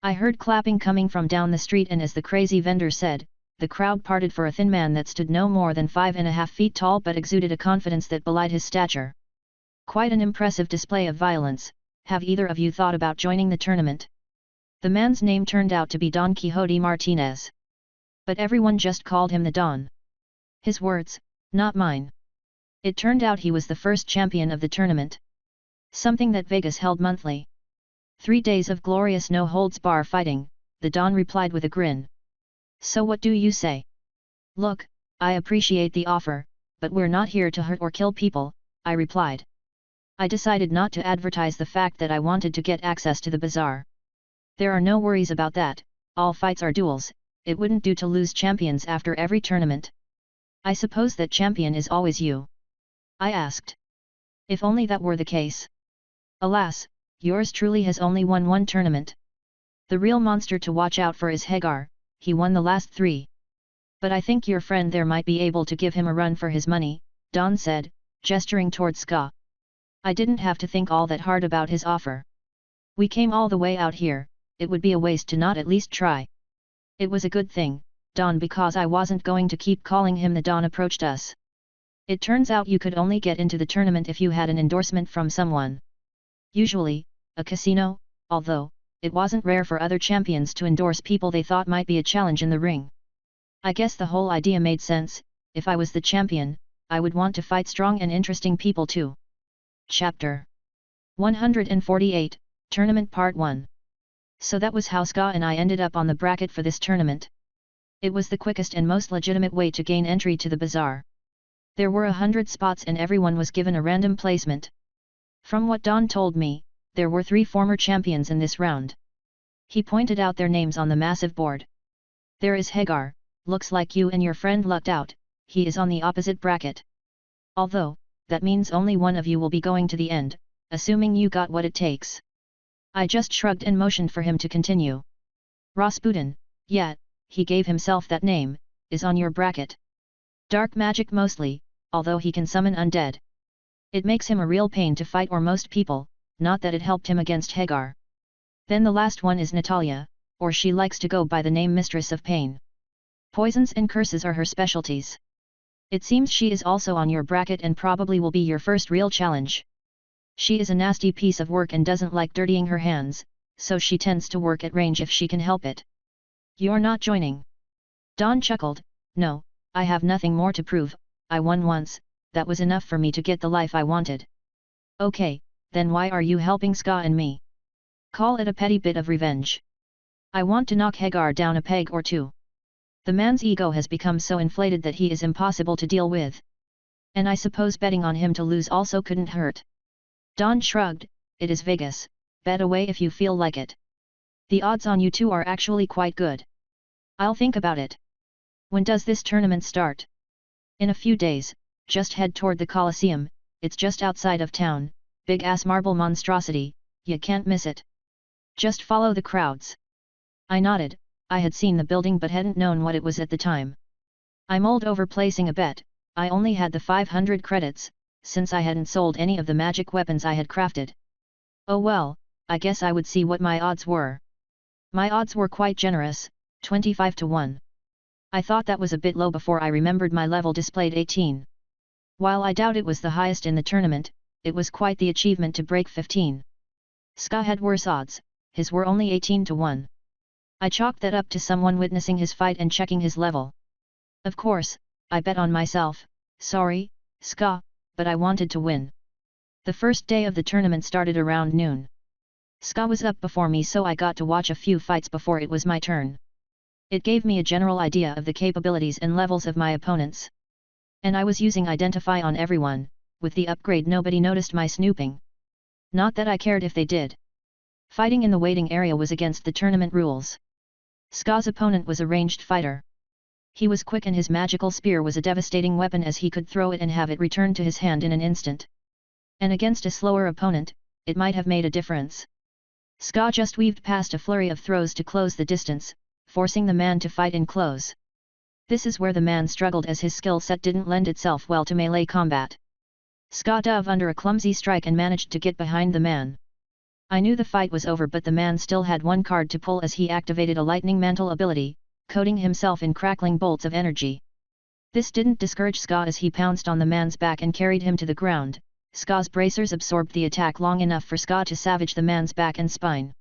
I heard clapping coming from down the street, and as the crazy vendor said, the crowd parted for a thin man that stood no more than 5.5 feet tall but exuded a confidence that belied his stature. Quite an impressive display of violence. Have either of you thought about joining the tournament? The man's name turned out to be Don Quixote Martinez. But everyone just called him the Don. His words, not mine. It turned out he was the first champion of the tournament. Something that Vegas held monthly. 3 days of glorious no-holds-bar fighting, the Don replied with a grin. So what do you say? Look, I appreciate the offer, but we're not here to hurt or kill people, I replied. I decided not to advertise the fact that I wanted to get access to the bazaar. There are no worries about that, all fights are duels, it wouldn't do to lose champions after every tournament. I suppose that champion is always you? I asked. If only that were the case. Alas, yours truly has only won 1 tournament. The real monster to watch out for is Hagar, he won the last 3. But I think your friend there might be able to give him a run for his money, Don said, gesturing towards Ska. I didn't have to think all that hard about his offer. We came all the way out here, it would be a waste to not at least try. It was a good thing, Don, because I wasn't going to keep calling him the Don approached us. It turns out you could only get into the tournament if you had an endorsement from someone. Usually, a casino, although, it wasn't rare for other champions to endorse people they thought might be a challenge in the ring. I guess the whole idea made sense. If I was the champion, I would want to fight strong and interesting people too. Chapter 148, Tournament Part 1. So that was how Ska and I ended up on the bracket for this tournament. It was the quickest and most legitimate way to gain entry to the bazaar. There were 100 spots and everyone was given a random placement. From what Don told me, there were 3 former champions in this round. He pointed out their names on the massive board. There is Hagar, looks like you and your friend lucked out, he is on the opposite bracket. Although, that means only one of you will be going to the end, assuming you got what it takes. I just shrugged and motioned for him to continue. Rasputin, yeah, he gave himself that name, is on your bracket. Dark magic mostly, although he can summon undead. It makes him a real pain to fight, or most people, not that it helped him against Hagar. Then the last one is Natalia, or she likes to go by the name Mistress of Pain. Poisons and curses are her specialties. It seems she is also on your bracket and probably will be your first real challenge. She is a nasty piece of work and doesn't like dirtying her hands, so she tends to work at range if she can help it. You're not joining? Don chuckled. No, I have nothing more to prove, I won once, that was enough for me to get the life I wanted. Okay, then why are you helping Ska and me? Call it a petty bit of revenge. I want to knock Hagar down a peg or 2. The man's ego has become so inflated that he is impossible to deal with. And I suppose betting on him to lose also couldn't hurt. Don shrugged. It is Vegas, bet away if you feel like it. The odds on you 2 are actually quite good. I'll think about it. When does this tournament start? In a few days, just head toward the Colosseum, it's just outside of town, big ass marble monstrosity, you can't miss it. Just follow the crowds. I nodded. I had seen the building but hadn't known what it was at the time. I mulled over placing a bet. I only had the 500 credits, since I hadn't sold any of the magic weapons I had crafted. Oh well, I guess I would see what my odds were. My odds were quite generous, 25 to 1. I thought that was a bit low before I remembered my level displayed 18. While I doubt it was the highest in the tournament, it was quite the achievement to break 15. Ska had worse odds, his were only 18 to 1. I chalked that up to someone witnessing his fight and checking his level. Of course, I bet on myself. Sorry, Ska, but I wanted to win. The first day of the tournament started around noon. Ska was up before me, so I got to watch a few fights before it was my turn. It gave me a general idea of the capabilities and levels of my opponents. And I was using Identify on everyone. With the upgrade nobody noticed my snooping. Not that I cared if they did. Fighting in the waiting area was against the tournament rules. Ska's opponent was a ranged fighter. He was quick and his magical spear was a devastating weapon as he could throw it and have it return to his hand in an instant. And against a slower opponent, it might have made a difference. Ska just weaved past a flurry of throws to close the distance, forcing the man to fight in close. This is where the man struggled as his skill set didn't lend itself well to melee combat. Ska dove under a clumsy strike and managed to get behind the man. I knew the fight was over, but the man still had one card to pull as he activated a lightning mantle ability, coating himself in crackling bolts of energy. This didn't discourage Ska as he pounced on the man's back and carried him to the ground. Ska's bracers absorbed the attack long enough for Ska to savage the man's back and spine.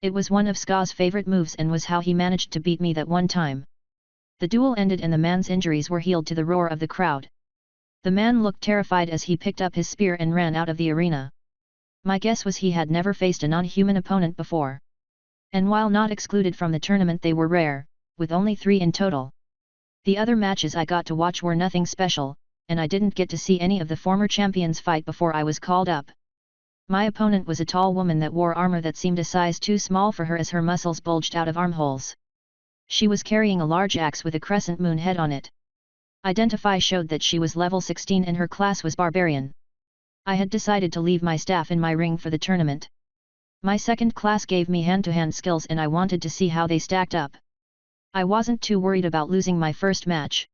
It was one of Ska's favorite moves and was how he managed to beat me that one time. The duel ended and the man's injuries were healed to the roar of the crowd. The man looked terrified as he picked up his spear and ran out of the arena. My guess was he had never faced a non-human opponent before. And while not excluded from the tournament, they were rare, with only 3 in total. The other matches I got to watch were nothing special, and I didn't get to see any of the former champions fight before I was called up. My opponent was a tall woman that wore armor that seemed a size too small for her as her muscles bulged out of armholes. She was carrying a large axe with a crescent moon head on it. Identify showed that she was level 16 and her class was Barbarian. I had decided to leave my staff in my ring for the tournament. My second class gave me hand-to-hand skills and I wanted to see how they stacked up. I wasn't too worried about losing my first match.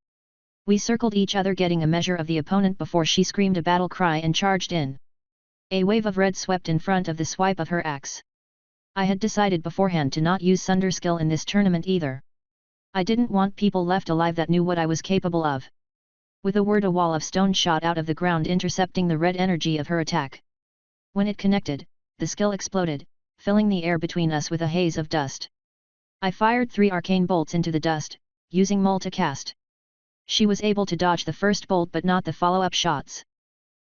We circled each other, getting a measure of the opponent before she screamed a battle cry and charged in. A wave of red swept in front of the swipe of her axe. I had decided beforehand to not use Sunder skill in this tournament either. I didn't want people left alive that knew what I was capable of. With a word, a wall of stone shot out of the ground, intercepting the red energy of her attack. When it connected, the skill exploded, filling the air between us with a haze of dust. I fired 3 arcane bolts into the dust, using multicast. She was able to dodge the first bolt but not the follow-up shots.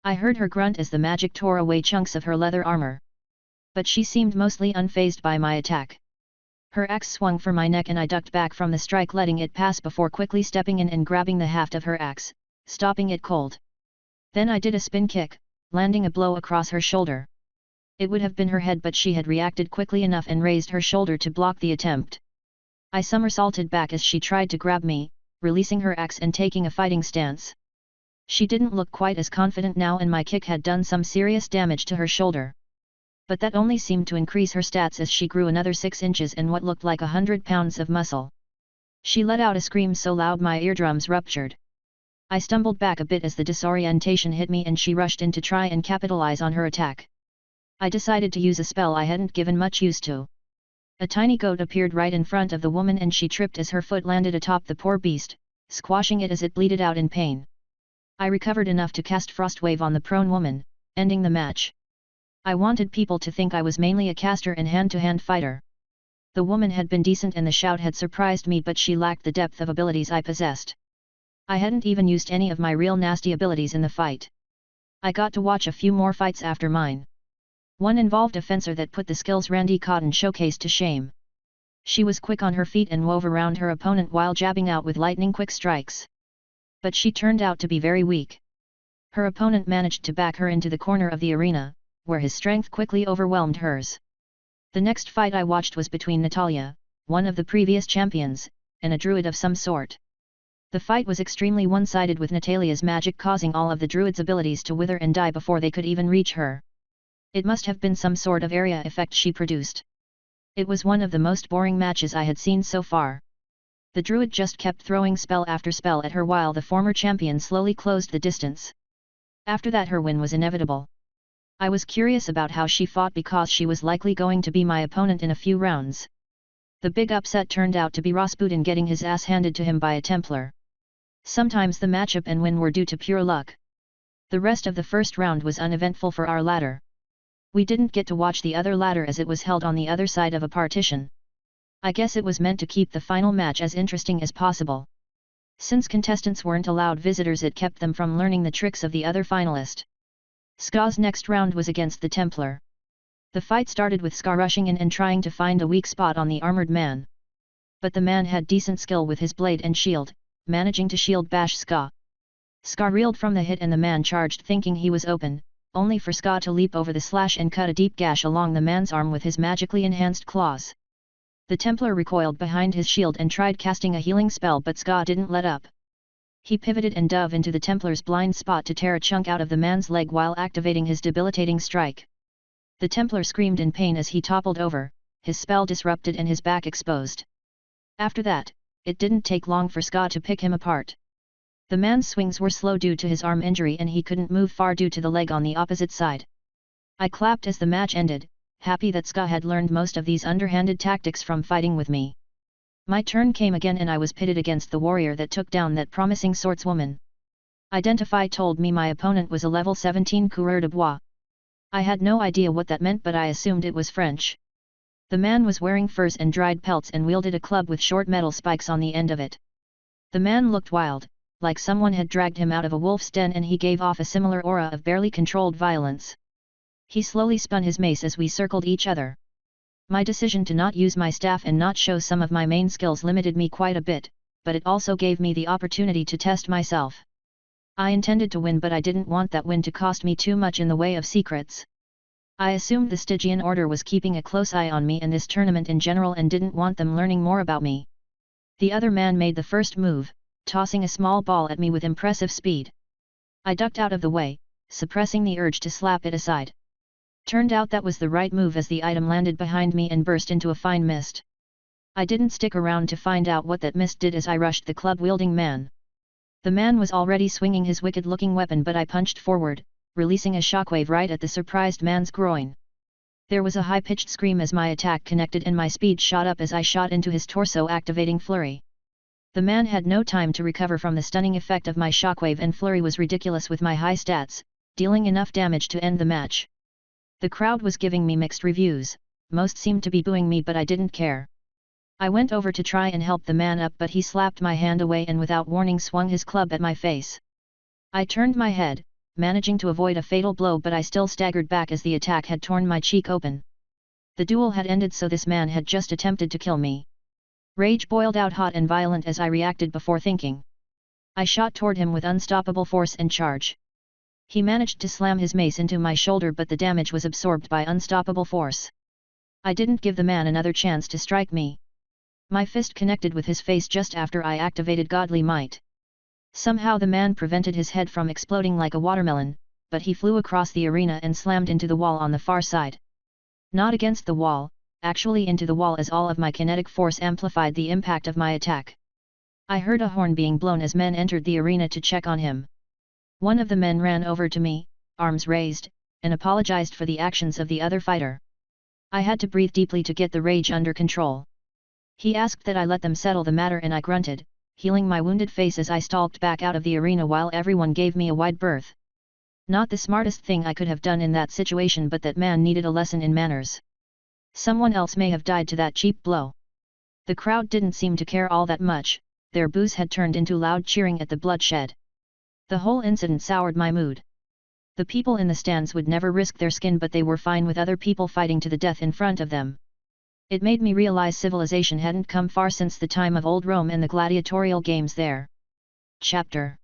I heard her grunt as the magic tore away chunks of her leather armor. But she seemed mostly unfazed by my attack. Her axe swung for my neck and I ducked back from the strike, letting it pass before quickly stepping in and grabbing the haft of her axe, stopping it cold. Then I did a spin kick, landing a blow across her shoulder. It would have been her head, but she had reacted quickly enough and raised her shoulder to block the attempt. I somersaulted back as she tried to grab me, releasing her axe and taking a fighting stance. She didn't look quite as confident now and my kick had done some serious damage to her shoulder. But that only seemed to increase her stats as she grew another 6 inches and what looked like 100 pounds of muscle. She let out a scream so loud my eardrums ruptured. I stumbled back a bit as the disorientation hit me and she rushed in to try and capitalize on her attack. I decided to use a spell I hadn't given much use to. A tiny goat appeared right in front of the woman and she tripped as her foot landed atop the poor beast, squashing it as it bleated out in pain. I recovered enough to cast Frostwave on the prone woman, ending the match. I wanted people to think I was mainly a caster and hand-to-hand fighter. The woman had been decent and the shout had surprised me, but she lacked the depth of abilities I possessed. I hadn't even used any of my real nasty abilities in the fight. I got to watch a few more fights after mine. One involved a fencer that put the skills Randy Cotton showcased to shame. She was quick on her feet and wove around her opponent while jabbing out with lightning-quick strikes. But she turned out to be very weak. Her opponent managed to back her into the corner of the arena, where his strength quickly overwhelmed hers. The next fight I watched was between Natalia, one of the previous champions, and a druid of some sort. The fight was extremely one-sided, with Natalia's magic causing all of the druid's abilities to wither and die before they could even reach her. It must have been some sort of area effect she produced. It was one of the most boring matches I had seen so far. The druid just kept throwing spell after spell at her while the former champion slowly closed the distance. After that, her win was inevitable. I was curious about how she fought because she was likely going to be my opponent in a few rounds. The big upset turned out to be Rasputin getting his ass handed to him by a Templar. Sometimes the matchup and win were due to pure luck. The rest of the first round was uneventful for our ladder. We didn't get to watch the other ladder as it was held on the other side of a partition. I guess it was meant to keep the final match as interesting as possible. Since contestants weren't allowed visitors, it kept them from learning the tricks of the other finalist. Ska's next round was against the Templar. The fight started with Ska rushing in and trying to find a weak spot on the armored man. But the man had decent skill with his blade and shield, managing to shield bash Ska. Ska reeled from the hit and the man charged thinking he was open, only for Ska to leap over the slash and cut a deep gash along the man's arm with his magically enhanced claws. The Templar recoiled behind his shield and tried casting a healing spell, but Ska didn't let up. He pivoted and dove into the Templar's blind spot to tear a chunk out of the man's leg while activating his debilitating strike. The Templar screamed in pain as he toppled over, his spell disrupted and his back exposed. After that, it didn't take long for Ska to pick him apart. The man's swings were slow due to his arm injury and he couldn't move far due to the leg on the opposite side. I clapped as the match ended, happy that Ska had learned most of these underhanded tactics from fighting with me. My turn came again and I was pitted against the warrior that took down that promising swordswoman. Identify told me my opponent was a level 17 coureur de bois. I had no idea what that meant, but I assumed it was French. The man was wearing furs and dried pelts and wielded a club with short metal spikes on the end of it. The man looked wild, like someone had dragged him out of a wolf's den, and he gave off a similar aura of barely controlled violence. He slowly spun his mace as we circled each other. My decision to not use my staff and not show some of my main skills limited me quite a bit, but it also gave me the opportunity to test myself. I intended to win, but I didn't want that win to cost me too much in the way of secrets. I assumed the Stygian Order was keeping a close eye on me and this tournament in general and didn't want them learning more about me. The other man made the first move, tossing a small ball at me with impressive speed. I ducked out of the way, suppressing the urge to slap it aside. Turned out that was the right move as the item landed behind me and burst into a fine mist. I didn't stick around to find out what that mist did as I rushed the club-wielding man. The man was already swinging his wicked-looking weapon, but I punched forward, releasing a shockwave right at the surprised man's groin. There was a high-pitched scream as my attack connected and my speed shot up as I shot into his torso, activating flurry. The man had no time to recover from the stunning effect of my shockwave, and flurry was ridiculous with my high stats, dealing enough damage to end the match. The crowd was giving me mixed reviews, most seemed to be booing me, but I didn't care. I went over to try and help the man up, but he slapped my hand away and without warning swung his club at my face. I turned my head, managing to avoid a fatal blow, but I still staggered back as the attack had torn my cheek open. The duel had ended, so this man had just attempted to kill me. Rage boiled out hot and violent as I reacted before thinking. I shot toward him with unstoppable force and charge. He managed to slam his mace into my shoulder, but the damage was absorbed by unstoppable force. I didn't give the man another chance to strike me. My fist connected with his face just after I activated Godly Might. Somehow the man prevented his head from exploding like a watermelon, but he flew across the arena and slammed into the wall on the far side. Not against the wall, actually into the wall, as all of my kinetic force amplified the impact of my attack. I heard a horn being blown as men entered the arena to check on him. One of the men ran over to me, arms raised, and apologized for the actions of the other fighter. I had to breathe deeply to get the rage under control. He asked that I let them settle the matter, and I grunted, healing my wounded face as I stalked back out of the arena while everyone gave me a wide berth. Not the smartest thing I could have done in that situation, but that man needed a lesson in manners. Someone else may have died to that cheap blow. The crowd didn't seem to care all that much, their boos had turned into loud cheering at the bloodshed. The whole incident soured my mood. The people in the stands would never risk their skin, but they were fine with other people fighting to the death in front of them. It made me realize civilization hadn't come far since the time of old Rome and the gladiatorial games there. Chapter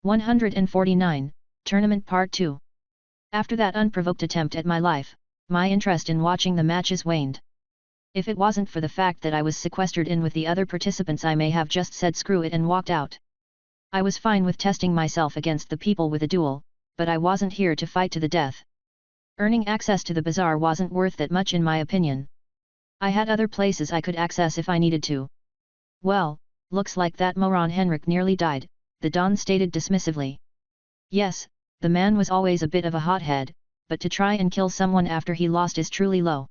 149, Tournament Part 2. After that unprovoked attempt at my life, my interest in watching the matches waned. If it wasn't for the fact that I was sequestered in with the other participants, I may have just said screw it and walked out. I was fine with testing myself against the people with a duel, but I wasn't here to fight to the death. Earning access to the bazaar wasn't worth that much in my opinion. I had other places I could access if I needed to. Well, looks like that moron Henrik nearly died, the Don stated dismissively. Yes, the man was always a bit of a hothead, but to try and kill someone after he lost is truly low.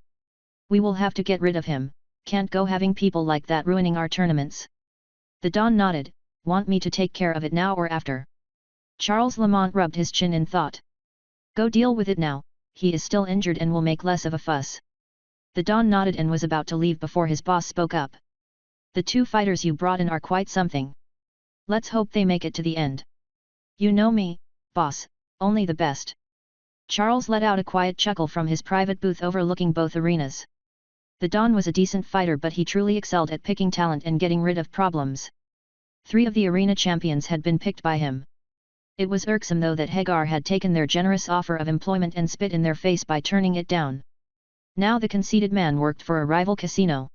We will have to get rid of him, can't go having people like that ruining our tournaments. The Don nodded, want me to take care of it now or after? Charles Lamont rubbed his chin in thought. Go deal with it now, he is still injured and will make less of a fuss. The Don nodded and was about to leave before his boss spoke up. The two fighters you brought in are quite something. Let's hope they make it to the end. You know me, boss, only the best. Charles let out a quiet chuckle from his private booth overlooking both arenas. The Don was a decent fighter, but he truly excelled at picking talent and getting rid of problems. 3 of the arena champions had been picked by him. It was irksome though that Hagar had taken their generous offer of employment and spit in their face by turning it down. Now the conceited man worked for a rival casino.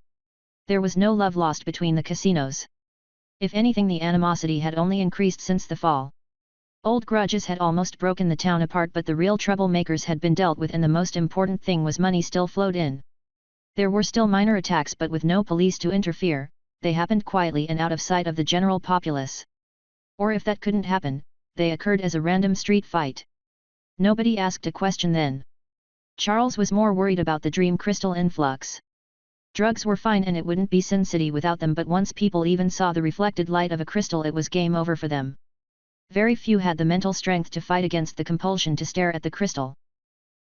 There was no love lost between the casinos. If anything, the animosity had only increased since the fall. Old grudges had almost broken the town apart, but the real troublemakers had been dealt with, and the most important thing was money still flowed in. There were still minor attacks, but with no police to interfere, they happened quietly and out of sight of the general populace. Or if that couldn't happen, they occurred as a random street fight. Nobody asked a question then. Charles was more worried about the dream crystal influx. Drugs were fine and it wouldn't be Sin City without them, but once people even saw the reflected light of a crystal, it was game over for them. Very few had the mental strength to fight against the compulsion to stare at the crystal.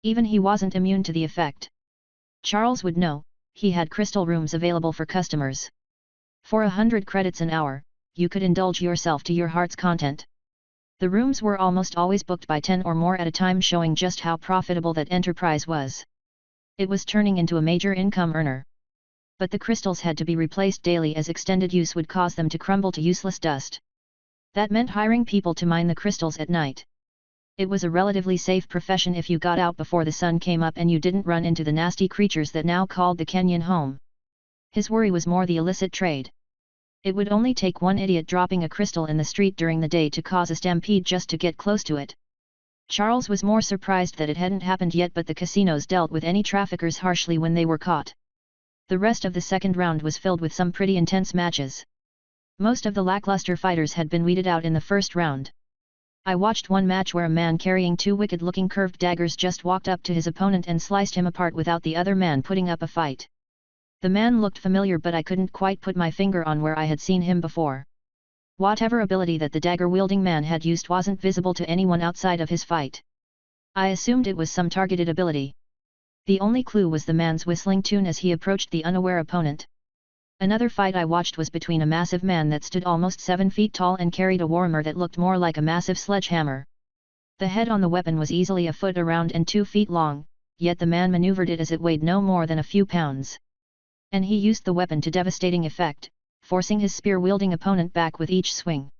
Even he wasn't immune to the effect. Charles would know, he had crystal rooms available for customers. For 100 credits an hour, you could indulge yourself to your heart's content. The rooms were almost always booked by 10 or more at a time, showing just how profitable that enterprise was. It was turning into a major income earner. But the crystals had to be replaced daily, as extended use would cause them to crumble to useless dust. That meant hiring people to mine the crystals at night. It was a relatively safe profession if you got out before the sun came up and you didn't run into the nasty creatures that now called the Kenyan home. His worry was more the illicit trade. It would only take one idiot dropping a crystal in the street during the day to cause a stampede just to get close to it. Charles was more surprised that it hadn't happened yet, but the casinos dealt with any traffickers harshly when they were caught. The rest of the second round was filled with some pretty intense matches. Most of the lackluster fighters had been weeded out in the first round. I watched one match where a man carrying 2 wicked-looking curved daggers just walked up to his opponent and sliced him apart without the other man putting up a fight. The man looked familiar, but I couldn't quite put my finger on where I had seen him before. Whatever ability that the dagger-wielding man had used wasn't visible to anyone outside of his fight. I assumed it was some targeted ability. The only clue was the man's whistling tune as he approached the unaware opponent. Another fight I watched was between a massive man that stood almost 7 feet tall and carried a warhammer that looked more like a massive sledgehammer. The head on the weapon was easily a foot around and 2 feet long, yet the man maneuvered it as it weighed no more than a few pounds. And he used the weapon to devastating effect, forcing his spear-wielding opponent back with each swing.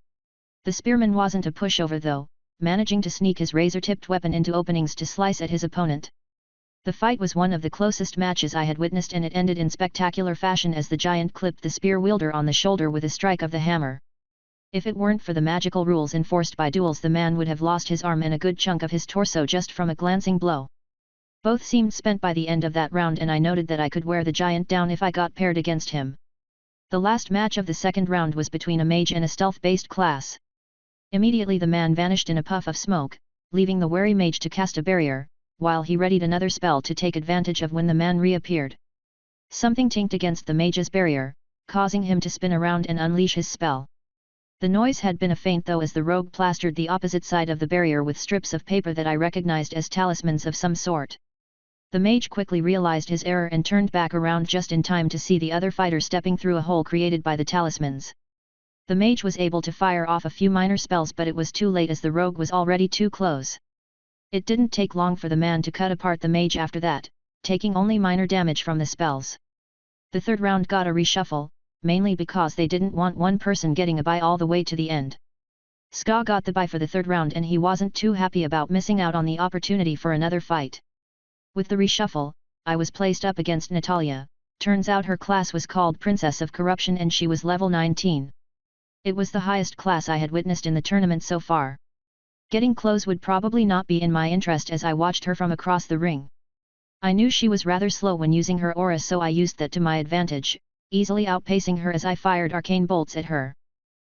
The spearman wasn't a pushover though, managing to sneak his razor-tipped weapon into openings to slice at his opponent. The fight was one of the closest matches I had witnessed, and it ended in spectacular fashion as the giant clipped the spear wielder on the shoulder with a strike of the hammer. If it weren't for the magical rules enforced by duels, the man would have lost his arm and a good chunk of his torso just from a glancing blow. Both seemed spent by the end of that round, and I noted that I could wear the giant down if I got paired against him. The last match of the second round was between a mage and a stealth-based class. Immediately the man vanished in a puff of smoke, leaving the wary mage to cast a barrier, while he readied another spell to take advantage of when the man reappeared. Something tinked against the mage's barrier, causing him to spin around and unleash his spell. The noise had been a feint though, as the rogue plastered the opposite side of the barrier with strips of paper that I recognized as talismans of some sort. The mage quickly realized his error and turned back around just in time to see the other fighter stepping through a hole created by the talismans. The mage was able to fire off a few minor spells, but it was too late as the rogue was already too close. It didn't take long for the man to cut apart the mage after that, taking only minor damage from the spells. The third round got a reshuffle, mainly because they didn't want one person getting a bye all the way to the end. Ska got the bye for the third round, and he wasn't too happy about missing out on the opportunity for another fight. With the reshuffle, I was placed up against Natalia. Turns out her class was called Princess of Corruption and she was level 19. It was the highest class I had witnessed in the tournament so far. Getting close would probably not be in my interest as I watched her from across the ring. I knew she was rather slow when using her aura, so I used that to my advantage, easily outpacing her as I fired arcane bolts at her.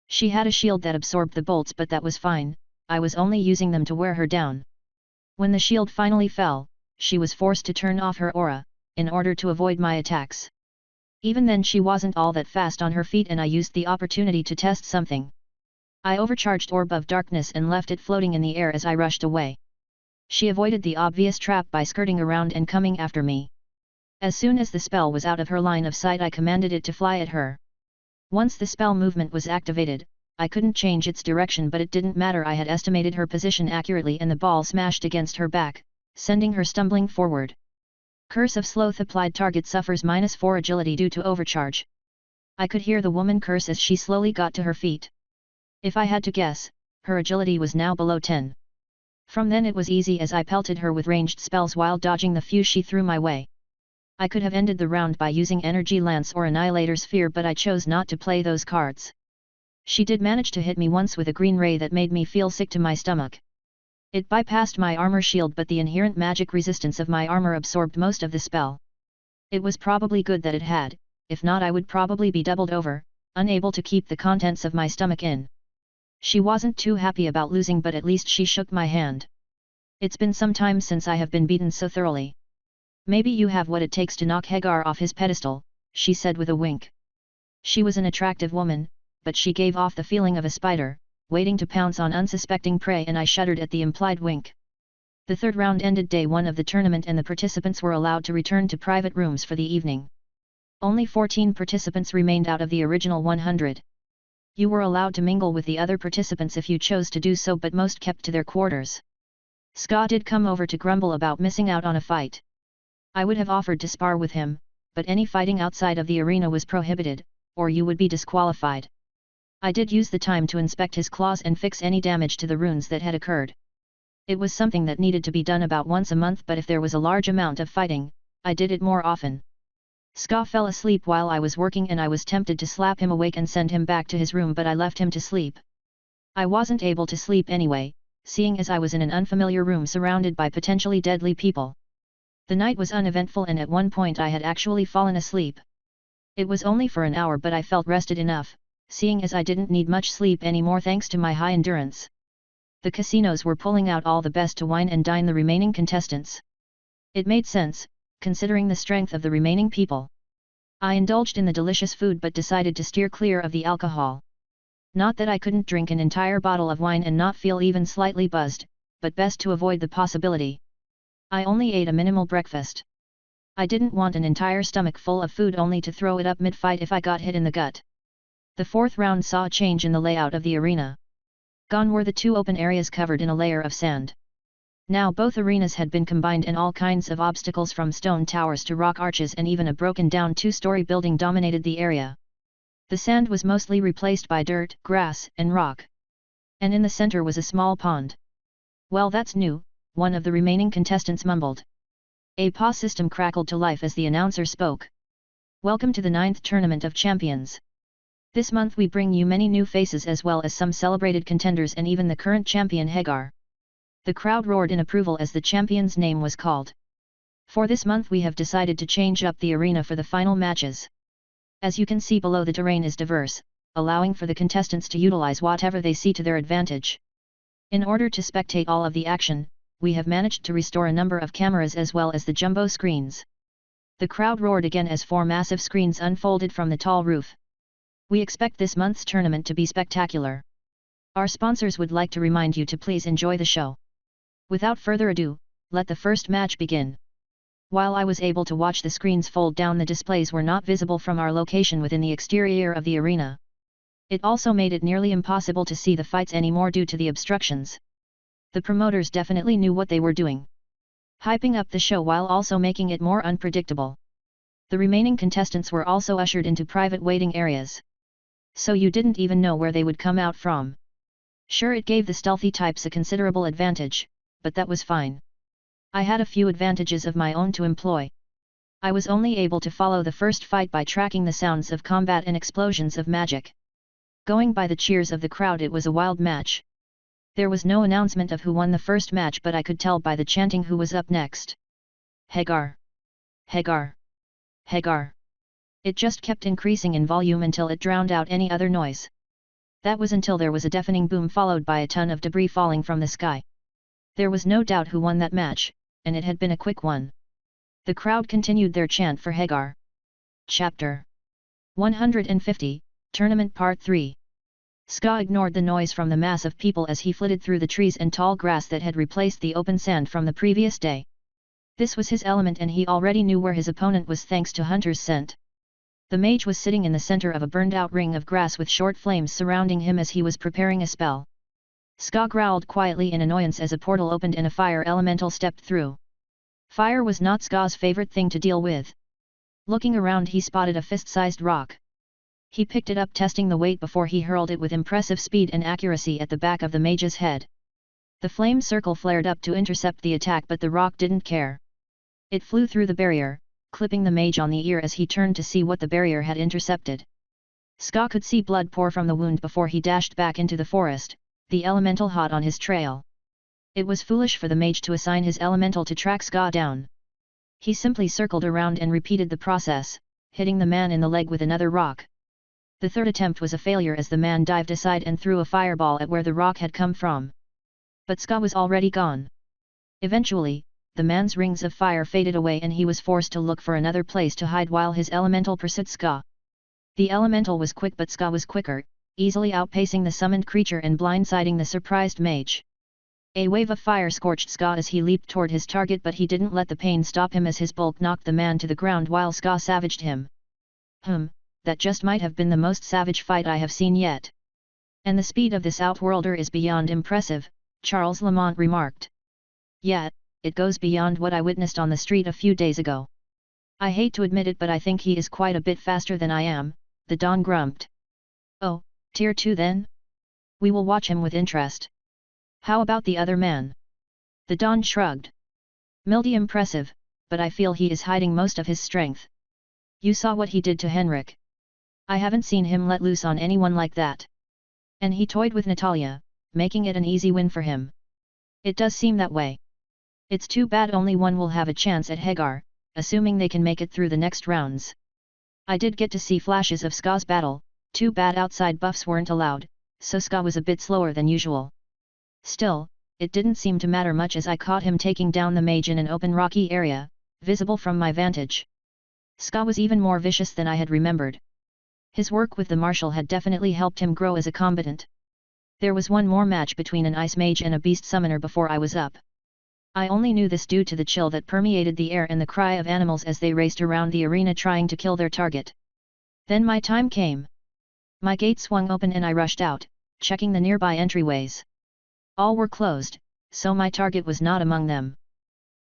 She had a shield that absorbed the bolts, but that was fine, I was only using them to wear her down. When the shield finally fell, she was forced to turn off her aura, in order to avoid my attacks. Even then she wasn't all that fast on her feet, and I used the opportunity to test something. I overcharged Orb of Darkness and left it floating in the air as I rushed away. She avoided the obvious trap by skirting around and coming after me. As soon as the spell was out of her line of sight, I commanded it to fly at her. Once the spell movement was activated, I couldn't change its direction, but it didn't matter. I had estimated her position accurately and the ball smashed against her back, sending her stumbling forward. Curse of Sloth applied. Target suffers -4 agility due to overcharge. I could hear the woman curse as she slowly got to her feet. If I had to guess, her agility was now below 10. From then it was easy as I pelted her with ranged spells while dodging the few she threw my way. I could have ended the round by using Energy Lance or Annihilator Sphere, but I chose not to play those cards. She did manage to hit me once with a green ray that made me feel sick to my stomach. It bypassed my armor shield, but the inherent magic resistance of my armor absorbed most of the spell. It was probably good that it had, if not I would probably be doubled over, unable to keep the contents of my stomach in. She wasn't too happy about losing, but at least she shook my hand. It's been some time since I have been beaten so thoroughly. Maybe you have what it takes to knock Hagar off his pedestal, she said with a wink. She was an attractive woman, but she gave off the feeling of a spider, waiting to pounce on unsuspecting prey, and I shuddered at the implied wink. The third round ended day 1 of the tournament and the participants were allowed to return to private rooms for the evening. Only 14 participants remained out of the original 100. You were allowed to mingle with the other participants if you chose to do so, but most kept to their quarters. Ska did come over to grumble about missing out on a fight. I would have offered to spar with him, but any fighting outside of the arena was prohibited, or you would be disqualified. I did use the time to inspect his claws and fix any damage to the runes that had occurred. It was something that needed to be done about once a month, but if there was a large amount of fighting, I did it more often. Ska fell asleep while I was working and I was tempted to slap him awake and send him back to his room, but I left him to sleep. I wasn't able to sleep anyway, seeing as I was in an unfamiliar room surrounded by potentially deadly people. The night was uneventful and at one point I had actually fallen asleep. It was only for an hour, but I felt rested enough, seeing as I didn't need much sleep anymore thanks to my high endurance. The casinos were pulling out all the best to wine and dine the remaining contestants. It made sense, considering the strength of the remaining people. I indulged in the delicious food but decided to steer clear of the alcohol. Not that I couldn't drink an entire bottle of wine and not feel even slightly buzzed, but best to avoid the possibility. I only ate a minimal breakfast. I didn't want an entire stomach full of food only to throw it up mid-fight if I got hit in the gut. The fourth round saw a change in the layout of the arena. Gone were the 2 open areas covered in a layer of sand. Now both arenas had been combined and all kinds of obstacles from stone towers to rock arches and even a broken-down 2-story building dominated the area. The sand was mostly replaced by dirt, grass, and rock. And in the center was a small pond. "Well, that's new," one of the remaining contestants mumbled. A PA system crackled to life as the announcer spoke. "Welcome to the 9th Tournament of Champions. This month we bring you many new faces as well as some celebrated contenders and even the current champion Hagar." The crowd roared in approval as the champion's name was called. "For this month we have decided to change up the arena for the final matches. As you can see below, the terrain is diverse, allowing for the contestants to utilize whatever they see to their advantage. In order to spectate all of the action, we have managed to restore a number of cameras as well as the jumbo screens." The crowd roared again as 4 massive screens unfolded from the tall roof. "We expect this month's tournament to be spectacular. Our sponsors would like to remind you to please enjoy the show. Without further ado, let the first match begin." While I was able to watch the screens fold down, the displays were not visible from our location within the exterior of the arena. It also made it nearly impossible to see the fights anymore due to the obstructions. The promoters definitely knew what they were doing. Hyping up the show while also making it more unpredictable. The remaining contestants were also ushered into private waiting areas. So you didn't even know where they would come out from. Sure, it gave the stealthy types a considerable advantage, but that was fine. I had a few advantages of my own to employ. I was only able to follow the first fight by tracking the sounds of combat and explosions of magic. Going by the cheers of the crowd, it was a wild match. There was no announcement of who won the first match, but I could tell by the chanting who was up next. "Hagar! Hagar! Hagar!" It just kept increasing in volume until it drowned out any other noise. That was until there was a deafening boom followed by a ton of debris falling from the sky. There was no doubt who won that match, and it had been a quick one. The crowd continued their chant for Hagar. Chapter 150, Tournament Part 3. Ska ignored the noise from the mass of people as he flitted through the trees and tall grass that had replaced the open sand from the previous day. This was his element and he already knew where his opponent was thanks to Hunter's scent. The mage was sitting in the center of a burned-out ring of grass with short flames surrounding him as he was preparing a spell. Ska growled quietly in annoyance as a portal opened and a fire elemental stepped through. Fire was not Ska's favorite thing to deal with. Looking around, he spotted a fist-sized rock. He picked it up, testing the weight before he hurled it with impressive speed and accuracy at the back of the mage's head. The flame circle flared up to intercept the attack, but the rock didn't care. It flew through the barrier, clipping the mage on the ear as he turned to see what the barrier had intercepted. Ska could see blood pour from the wound before he dashed back into the forest, the elemental hot on his trail. It was foolish for the mage to assign his elemental to track Ska down. He simply circled around and repeated the process, hitting the man in the leg with another rock. The third attempt was a failure as the man dived aside and threw a fireball at where the rock had come from. But Ska was already gone. Eventually, the man's rings of fire faded away and he was forced to look for another place to hide while his elemental pursued Ska. The elemental was quick, but Ska was quicker, easily outpacing the summoned creature and blindsiding the surprised mage. A wave of fire scorched Ska as he leaped toward his target, but he didn't let the pain stop him as his bulk knocked the man to the ground while Ska savaged him. That just might have been the most savage fight I have seen yet. And the speed of this outworlder is beyond impressive, Charles Lamont remarked. Yeah, it goes beyond what I witnessed on the street a few days ago. I hate to admit it, but I think he is quite a bit faster than I am, the Don grumped. Oh, tier 2 then? We will watch him with interest. How about the other man? The Don shrugged. Mildy impressive, but I feel he is hiding most of his strength. You saw what he did to Henrik. I haven't seen him let loose on anyone like that. And he toyed with Natalia, making it an easy win for him. It does seem that way. It's too bad only one will have a chance at Hagar, assuming they can make it through the next rounds. I did get to see flashes of Ska's battle, too bad outside buffs weren't allowed, so Ska was a bit slower than usual. Still, it didn't seem to matter much as I caught him taking down the mage in an open rocky area, visible from my vantage. Ska was even more vicious than I had remembered. His work with the marshal had definitely helped him grow as a combatant. There was one more match between an ice mage and a beast summoner before I was up. I only knew this due to the chill that permeated the air and the cry of animals as they raced around the arena trying to kill their target. Then my time came. My gate swung open and I rushed out, checking the nearby entryways. All were closed, so my target was not among them.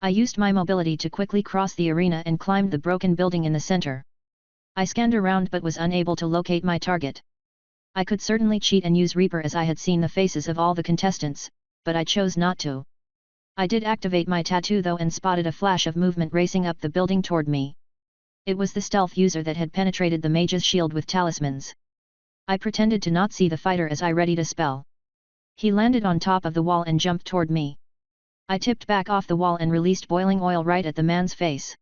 I used my mobility to quickly cross the arena and climbed the broken building in the center. I scanned around but was unable to locate my target. I could certainly cheat and use Reaper as I had seen the faces of all the contestants, but I chose not to. I did activate my tattoo though and spotted a flash of movement racing up the building toward me. It was the stealth user that had penetrated the mage's shield with talismans. I pretended to not see the fighter as I readied a spell. He landed on top of the wall and jumped toward me. I tipped back off the wall and released boiling oil right at the man's face.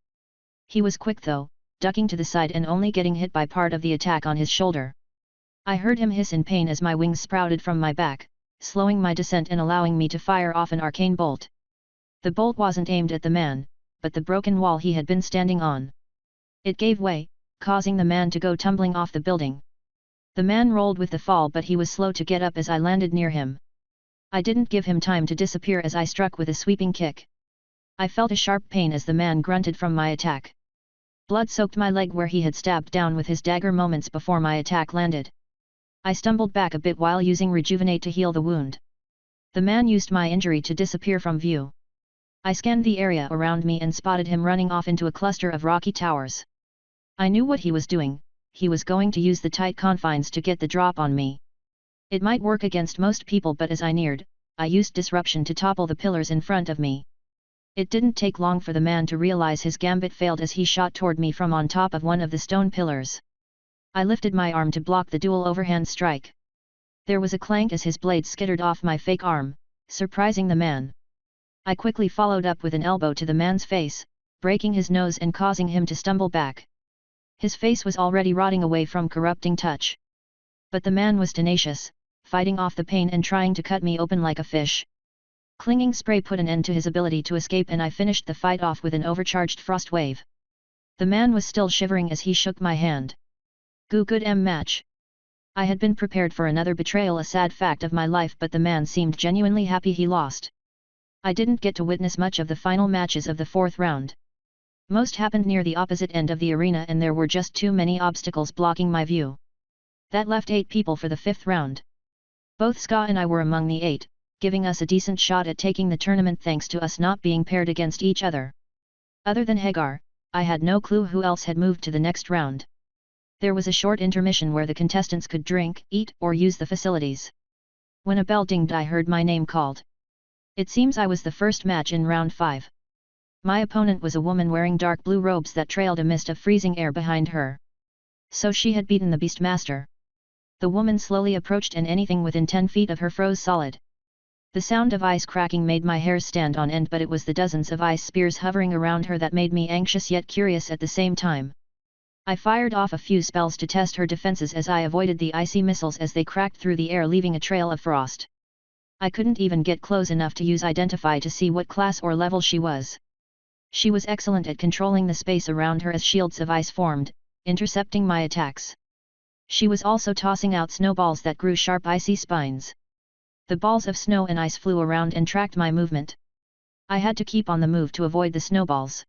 He was quick though, ducking to the side and only getting hit by part of the attack on his shoulder. I heard him hiss in pain as my wings sprouted from my back, slowing my descent and allowing me to fire off an arcane bolt. The bolt wasn't aimed at the man, but the broken wall he had been standing on. It gave way, causing the man to go tumbling off the building. The man rolled with the fall, but he was slow to get up as I landed near him. I didn't give him time to disappear as I struck with a sweeping kick. I felt a sharp pain as the man grunted from my attack. Blood soaked my leg where he had stabbed down with his dagger moments before my attack landed. I stumbled back a bit while using Rejuvenate to heal the wound. The man used my injury to disappear from view. I scanned the area around me and spotted him running off into a cluster of rocky towers. I knew what he was doing. He was going to use the tight confines to get the drop on me. It might work against most people, but as I neared, I used Disruption to topple the pillars in front of me. It didn't take long for the man to realize his gambit failed as he shot toward me from on top of one of the stone pillars. I lifted my arm to block the dual overhand strike. There was a clank as his blade skittered off my fake arm, surprising the man. I quickly followed up with an elbow to the man's face, breaking his nose and causing him to stumble back. His face was already rotting away from corrupting touch. But the man was tenacious, fighting off the pain and trying to cut me open like a fish. Clinging spray put an end to his ability to escape and I finished the fight off with an overcharged frost wave. The man was still shivering as he shook my hand. Good match. I had been prepared for another betrayal, a sad fact of my life, but the man seemed genuinely happy he lost. I didn't get to witness much of the final matches of the fourth round. Most happened near the opposite end of the arena and there were just too many obstacles blocking my view. That left 8 people for the 5th round. Both Ska and I were among the 8, giving us a decent shot at taking the tournament thanks to us not being paired against each other. Other than Hagar, I had no clue who else had moved to the next round. There was a short intermission where the contestants could drink, eat, or use the facilities. When a bell dinged I heard my name called. It seems I was the first match in round 5. My opponent was a woman wearing dark blue robes that trailed a mist of freezing air behind her. So she had beaten the Beastmaster. The woman slowly approached and anything within 10 feet of her froze solid. The sound of ice cracking made my hairs stand on end, but it was the dozens of ice spears hovering around her that made me anxious yet curious at the same time. I fired off a few spells to test her defenses as I avoided the icy missiles as they cracked through the air leaving a trail of frost. I couldn't even get close enough to use Identify to see what class or level she was. She was excellent at controlling the space around her as shields of ice formed, intercepting my attacks. She was also tossing out snowballs that grew sharp icy spines. The balls of snow and ice flew around and tracked my movement. I had to keep on the move to avoid the snowballs.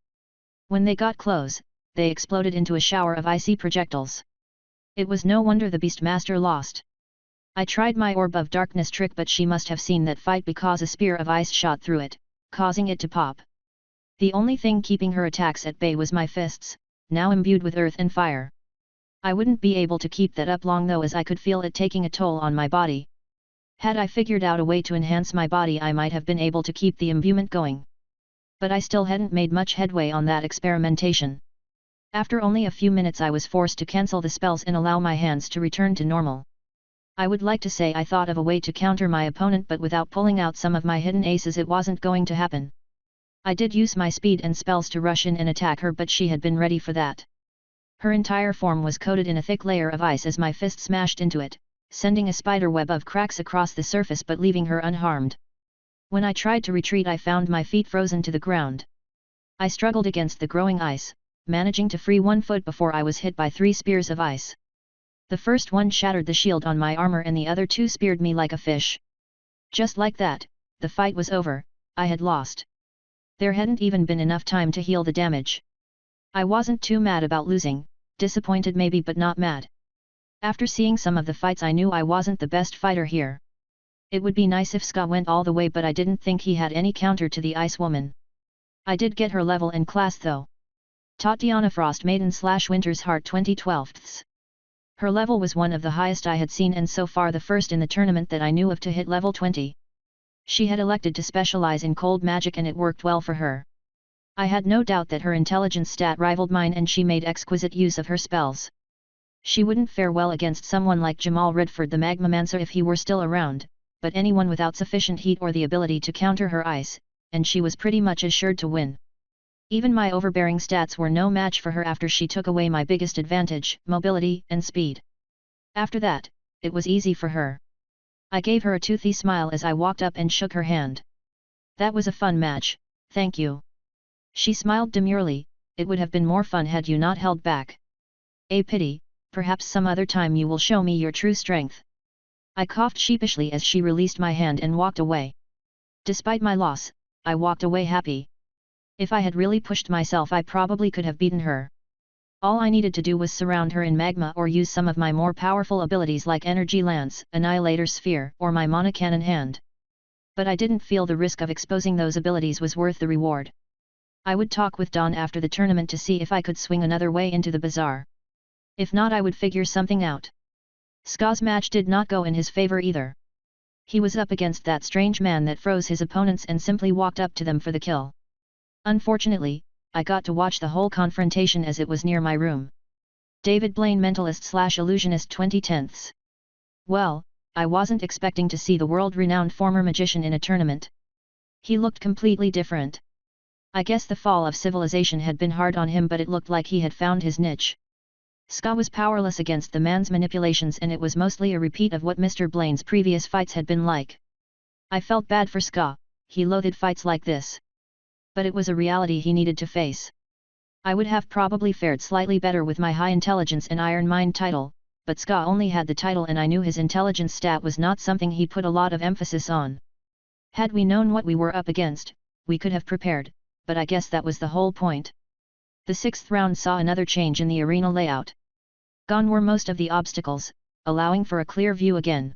When they got close, they exploded into a shower of icy projectiles. It was no wonder the Beastmaster lost. I tried my Orb of Darkness trick, but she must have seen that fight because a spear of ice shot through it, causing it to pop. The only thing keeping her attacks at bay was my fists, now imbued with earth and fire. I wouldn't be able to keep that up long though, as I could feel it taking a toll on my body. Had I figured out a way to enhance my body, I might have been able to keep the imbuement going. But I still hadn't made much headway on that experimentation. After only a few minutes I was forced to cancel the spells and allow my hands to return to normal. I would like to say I thought of a way to counter my opponent, but without pulling out some of my hidden aces it wasn't going to happen. I did use my speed and spells to rush in and attack her, but she had been ready for that. Her entire form was coated in a thick layer of ice as my fist smashed into it, sending a spiderweb of cracks across the surface but leaving her unharmed. When I tried to retreat I found my feet frozen to the ground. I struggled against the growing ice, managing to free one foot before I was hit by 3 spears of ice. The first one shattered the shield on my armor and the other 2 speared me like a fish. Just like that, the fight was over, I had lost. There hadn't even been enough time to heal the damage. I wasn't too mad about losing, disappointed maybe but not mad. After seeing some of the fights I knew I wasn't the best fighter here. It would be nice if Ska went all the way, but I didn't think he had any counter to the Ice Woman. I did get her level and class though. Tatiana Frostmaiden/Winter's Heart 2012. Her level was one of the highest I had seen and so far the first in the tournament that I knew of to hit level 20. She had elected to specialize in cold magic and it worked well for her. I had no doubt that her intelligence stat rivaled mine and she made exquisite use of her spells. She wouldn't fare well against someone like Jamal Redford the Magmamancer if he were still around, but anyone without sufficient heat or the ability to counter her ice, and she was pretty much assured to win. Even my overbearing stats were no match for her after she took away my biggest advantage, mobility and speed. After that, it was easy for her. I gave her a toothy smile as I walked up and shook her hand. That was a fun match, thank you. She smiled demurely, it would have been more fun had you not held back. A pity, perhaps some other time you will show me your true strength. I coughed sheepishly as she released my hand and walked away. Despite my loss, I walked away happy. If I had really pushed myself I probably could have beaten her. All I needed to do was surround her in magma or use some of my more powerful abilities like Energy Lance, Annihilator Sphere, or my Mana Cannon hand. But I didn't feel the risk of exposing those abilities was worth the reward. I would talk with Dawn after the tournament to see if I could swing another way into the bazaar. If not, I would figure something out. Ska's match did not go in his favor either. He was up against that strange man that froze his opponents and simply walked up to them for the kill. Unfortunately, I got to watch the whole confrontation as it was near my room. David Blaine Mentalist/Illusionist 2010. Well, I wasn't expecting to see the world-renowned former magician in a tournament. He looked completely different. I guess the fall of civilization had been hard on him, but it looked like he had found his niche. Ska was powerless against the man's manipulations and it was mostly a repeat of what Mr. Blaine's previous fights had been like. I felt bad for Ska, he loathed fights like this. But it was a reality he needed to face. I would have probably fared slightly better with my high intelligence and Iron Mind title, but Ska only had the title and I knew his intelligence stat was not something he put a lot of emphasis on. Had we known what we were up against, we could have prepared, but I guess that was the whole point. The sixth round saw another change in the arena layout. Gone were most of the obstacles, allowing for a clear view again.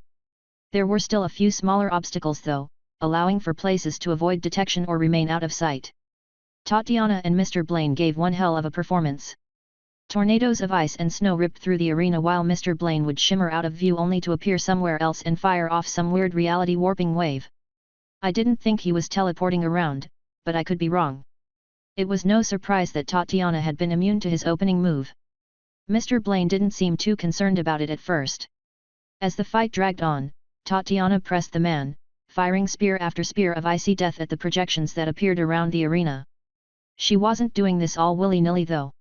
There were still a few smaller obstacles though, allowing for places to avoid detection or remain out of sight. Tatiana and Mr. Blaine gave one hell of a performance. Tornadoes of ice and snow ripped through the arena while Mr. Blaine would shimmer out of view only to appear somewhere else and fire off some weird reality warping wave. I didn't think he was teleporting around, but I could be wrong. It was no surprise that Tatiana had been immune to his opening move. Mr. Blaine didn't seem too concerned about it at first. As the fight dragged on, Tatiana pressed the man, firing spear after spear of icy death at the projections that appeared around the arena. She wasn't doing this all willy-nilly though.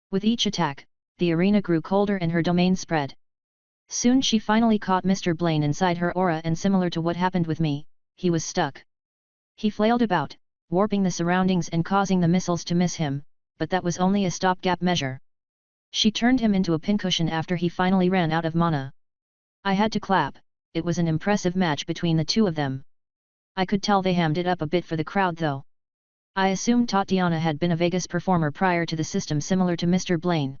With each attack, the arena grew colder and her domain spread. Soon she finally caught Mr. Blaine inside her aura, and similar to what happened with me, he was stuck. He flailed about, warping the surroundings and causing the missiles to miss him, but that was only a stopgap measure. She turned him into a pincushion after he finally ran out of mana. I had to clap. It was an impressive match between the two of them. I could tell they hammed it up a bit for the crowd though. I assumed Tatiana had been a Vegas performer prior to the system, similar to Mr. Blaine.